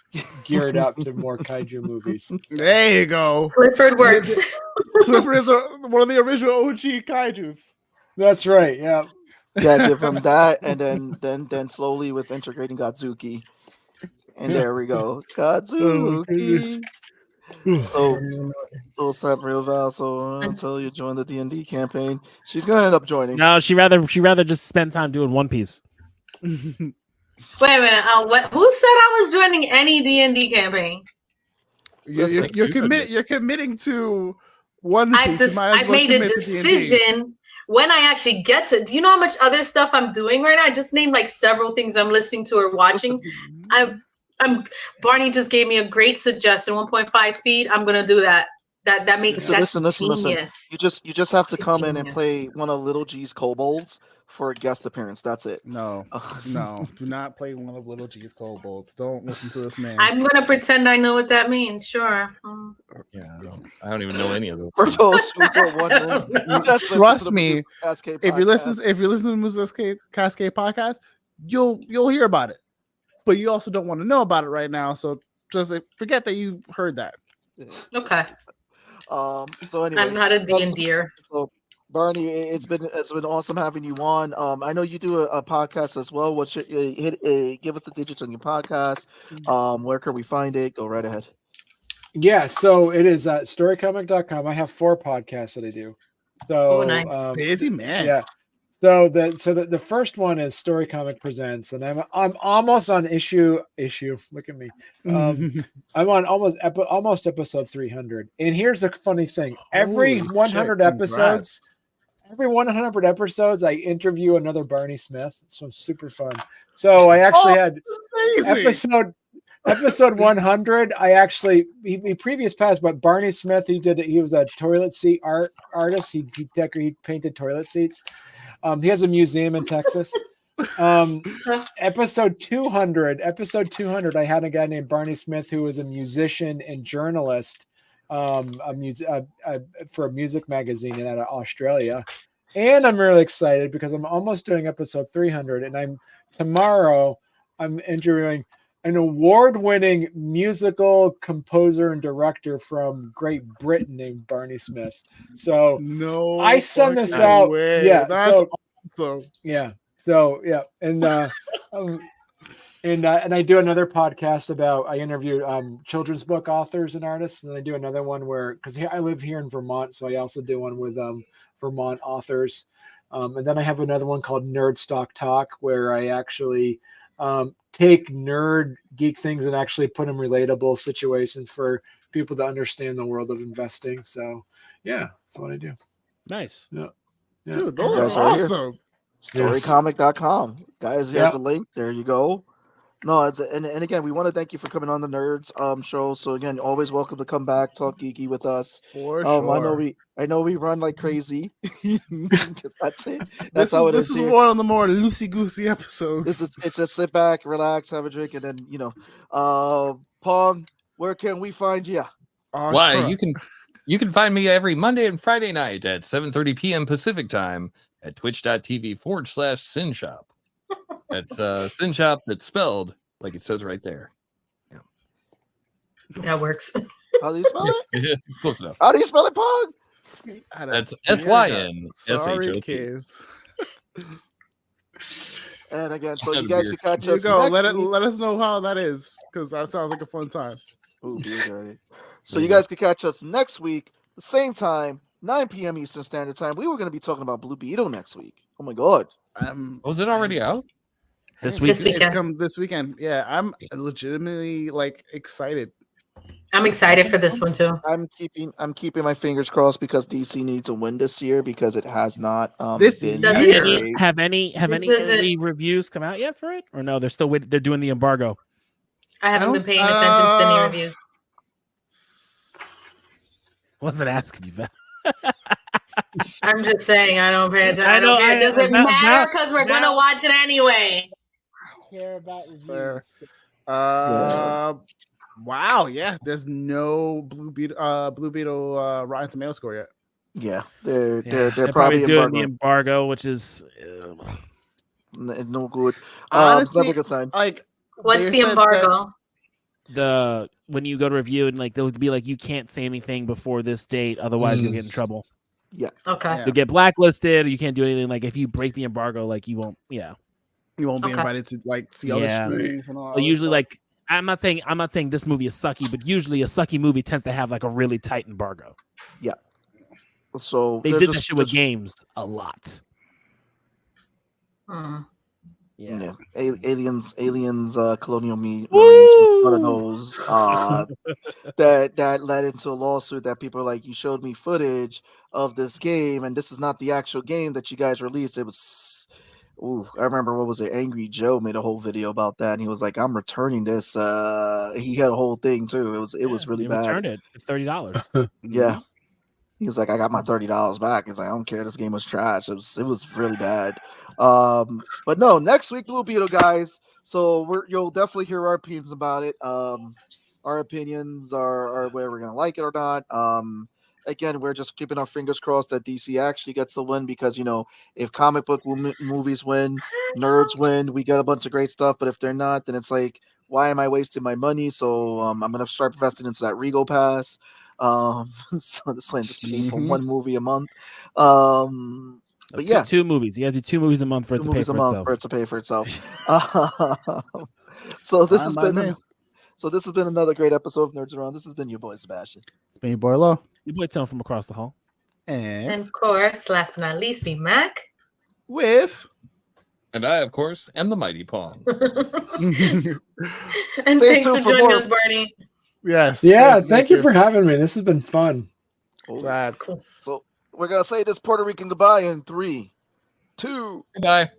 G: geared up to more kaiju movies.
B: There you go.
D: Clifford works.
B: Clifford is one of the original OG kaijus.
G: That's right. Yeah.
C: Yeah, give him that, and then slowly with integrating Godzuki. And there we go. Godzuki. So it's not real Val, so until you join the D&D campaign, she's gonna end up joining.
F: No, she rather just spend time doing One Piece.
D: Wait a minute. Who said I was joining any D&D campaign?
B: You're committing to One Piece.
D: I made a decision when I actually get to. Do you know how much other stuff I'm doing right now? I just named like several things I'm listening to or watching. Barney just gave me a great suggestion. 1.5 speed. I'm gonna do that. That makes
C: listen.
D: genius.
C: You just have to come in and play one of Little G's kobolds for a guest appearance. That's it.
B: No. Do not play one of Little G's kobolds. Don't listen to this man.
D: I'm gonna pretend I know what that means. Sure.
E: Yeah, I don't even know any of those.
C: For those who are wondering,
B: trust me. If you listen to Medusa's Cascade podcast, you'll hear about it. But you also don't want to know about it right now, so just forget that you heard that.
D: Okay.
C: So anyway,
D: I'm not a D&D'er.
C: So Barney, it's been awesome having you on. I know you do a podcast as well. Give us the digits on your podcast. Where can we find it? Go right ahead.
G: Yeah, so it is storycomic.com. I have 4 podcasts that I do. So
D: nice.
B: Busy man.
G: Yeah. So the first one is Story Comic Presents, and I'm almost on issue. Look at me. I'm on almost episode 300. And here's a funny thing: every 100 episodes, I interview another Barney Smith. So it's super fun. So I actually had episode 100. I actually he previous past, but Barney Smith, he was a toilet seat artist. He painted toilet seats. He has a museum in Texas. Episode 200, I had a guy named Barney Smith who was a musician and journalist for a music magazine out of Australia. And I'm really excited because I'm almost doing episode 300, and tomorrow I'm interviewing an award-winning musical composer and director from Great Britain named Barney Smith. So I send this out.
B: Way.
G: Yeah,
B: that's awesome.
G: Yeah. So yeah, and I do another podcast about I interviewed children's book authors and artists, and I do another one because I live here in Vermont, so I also do one with Vermont authors, and then I have another one called Nerd Stock Talk where I actually take nerd geek things and actually put them in relatable situations for people to understand the world of investing. So yeah, that's what I do.
F: Nice.
G: Yeah.
B: Dude, those are awesome.
C: Storycomic.com. Guys, you have the link. There you go. No, and again, we want to thank you for coming on the Nerds show. So again, always welcome to come back, talk geeky with us.
B: For sure.
C: I know we run like crazy. That's it. That's how it is.
B: This is one of the more loosey-goosey episodes.
C: It's just sit back, relax, have a drink, and then Pong, where can we find you?
E: Why, you can find me every Monday and Friday night at 7:30 p.m. Pacific time at twitch.tv/SinShop. That's SinShop that's spelled like it says right there.
D: That works.
C: How do you spell it?
E: Close enough.
C: How do you spell it, Pog?
E: That's FYN.
B: Sorry, kids.
C: And again, so you guys can catch us.
B: Let us know how that is, because that sounds like a fun time.
C: Ooh, so you guys can catch us next week, the same time, 9 p.m. Eastern Standard Time. We were going to be talking about Blue Beetle next week. Oh my god!
E: Was it already out?
F: This week?
B: It's come this weekend. Yeah, I'm legitimately excited.
D: I'm excited for this one too.
C: I'm keeping my fingers crossed because DC needs a win this year because it has not.
F: Have any reviews come out yet for it, or no? They're still waiting. They're doing the embargo.
D: I haven't been paying attention to any reviews.
F: Wasn't asking you that.
D: I'm just saying I don't pay attention. It doesn't matter because we're gonna watch it anyway.
F: I care about reviews.
B: Wow, yeah. There's no Blue Beetle Rotten Tomato score yet.
C: Yeah, they're
F: probably doing the embargo, which is
C: no good.
B: Honestly,
C: never a good sign.
D: What's the embargo?
F: When you go to review and they'll be like, you can't say anything before this date, otherwise you'll get in trouble.
C: Yeah.
D: Okay.
F: You'll get blacklisted, or you can't do anything. If you break the embargo, you won't. Yeah.
B: You won't be invited to see other movies and all.
F: So usually, I'm not saying this movie is sucky, but usually a sucky movie tends to have a really tight embargo.
C: Yeah. So
F: they did that shit with games a lot.
C: Yeah. Aliens, Colonial Marines, one of those that led into a lawsuit that people are like, you showed me footage of this game and this is not the actual game that you guys released. It was I remember what was it? Angry Joe made a whole video about that and he was like, I'm returning this. He had a whole thing too. It was really bad.
F: Returned it for $30.
C: Yeah. He was like, I got my $30 back. He's like, I don't care. This game was trash. It was really bad. But no, next week, Blue Beetle, guys. So you'll definitely hear our opinions about it. Our opinions are whether we're gonna like it or not. Again, we're just keeping our fingers crossed that DC actually gets the win because if comic book movies win, nerds win, we get a bunch of great stuff. But if they're not, then it's like, why am I wasting my money? So I'm gonna start investing into that Regal Pass. So this one just paying for one movie a month. But yeah,
F: two movies. You have to do 2 movies a month for it to pay for itself.
C: So this has been another great episode of Nerds Around. This has been your boy Sebastian.
B: It's been your boy Lo.
F: Your boy Tone from across the hall.
D: And of course, last but not least, Vmac.
E: And I, of course, am the Mighty Pong.
D: And thanks for joining us, Barney.
B: Yes.
G: Yeah, thank you for having me. This has been fun.
B: Glad. Cool.
C: So we're gonna say this Puerto Rican goodbye in 3, 2.
E: Goodbye.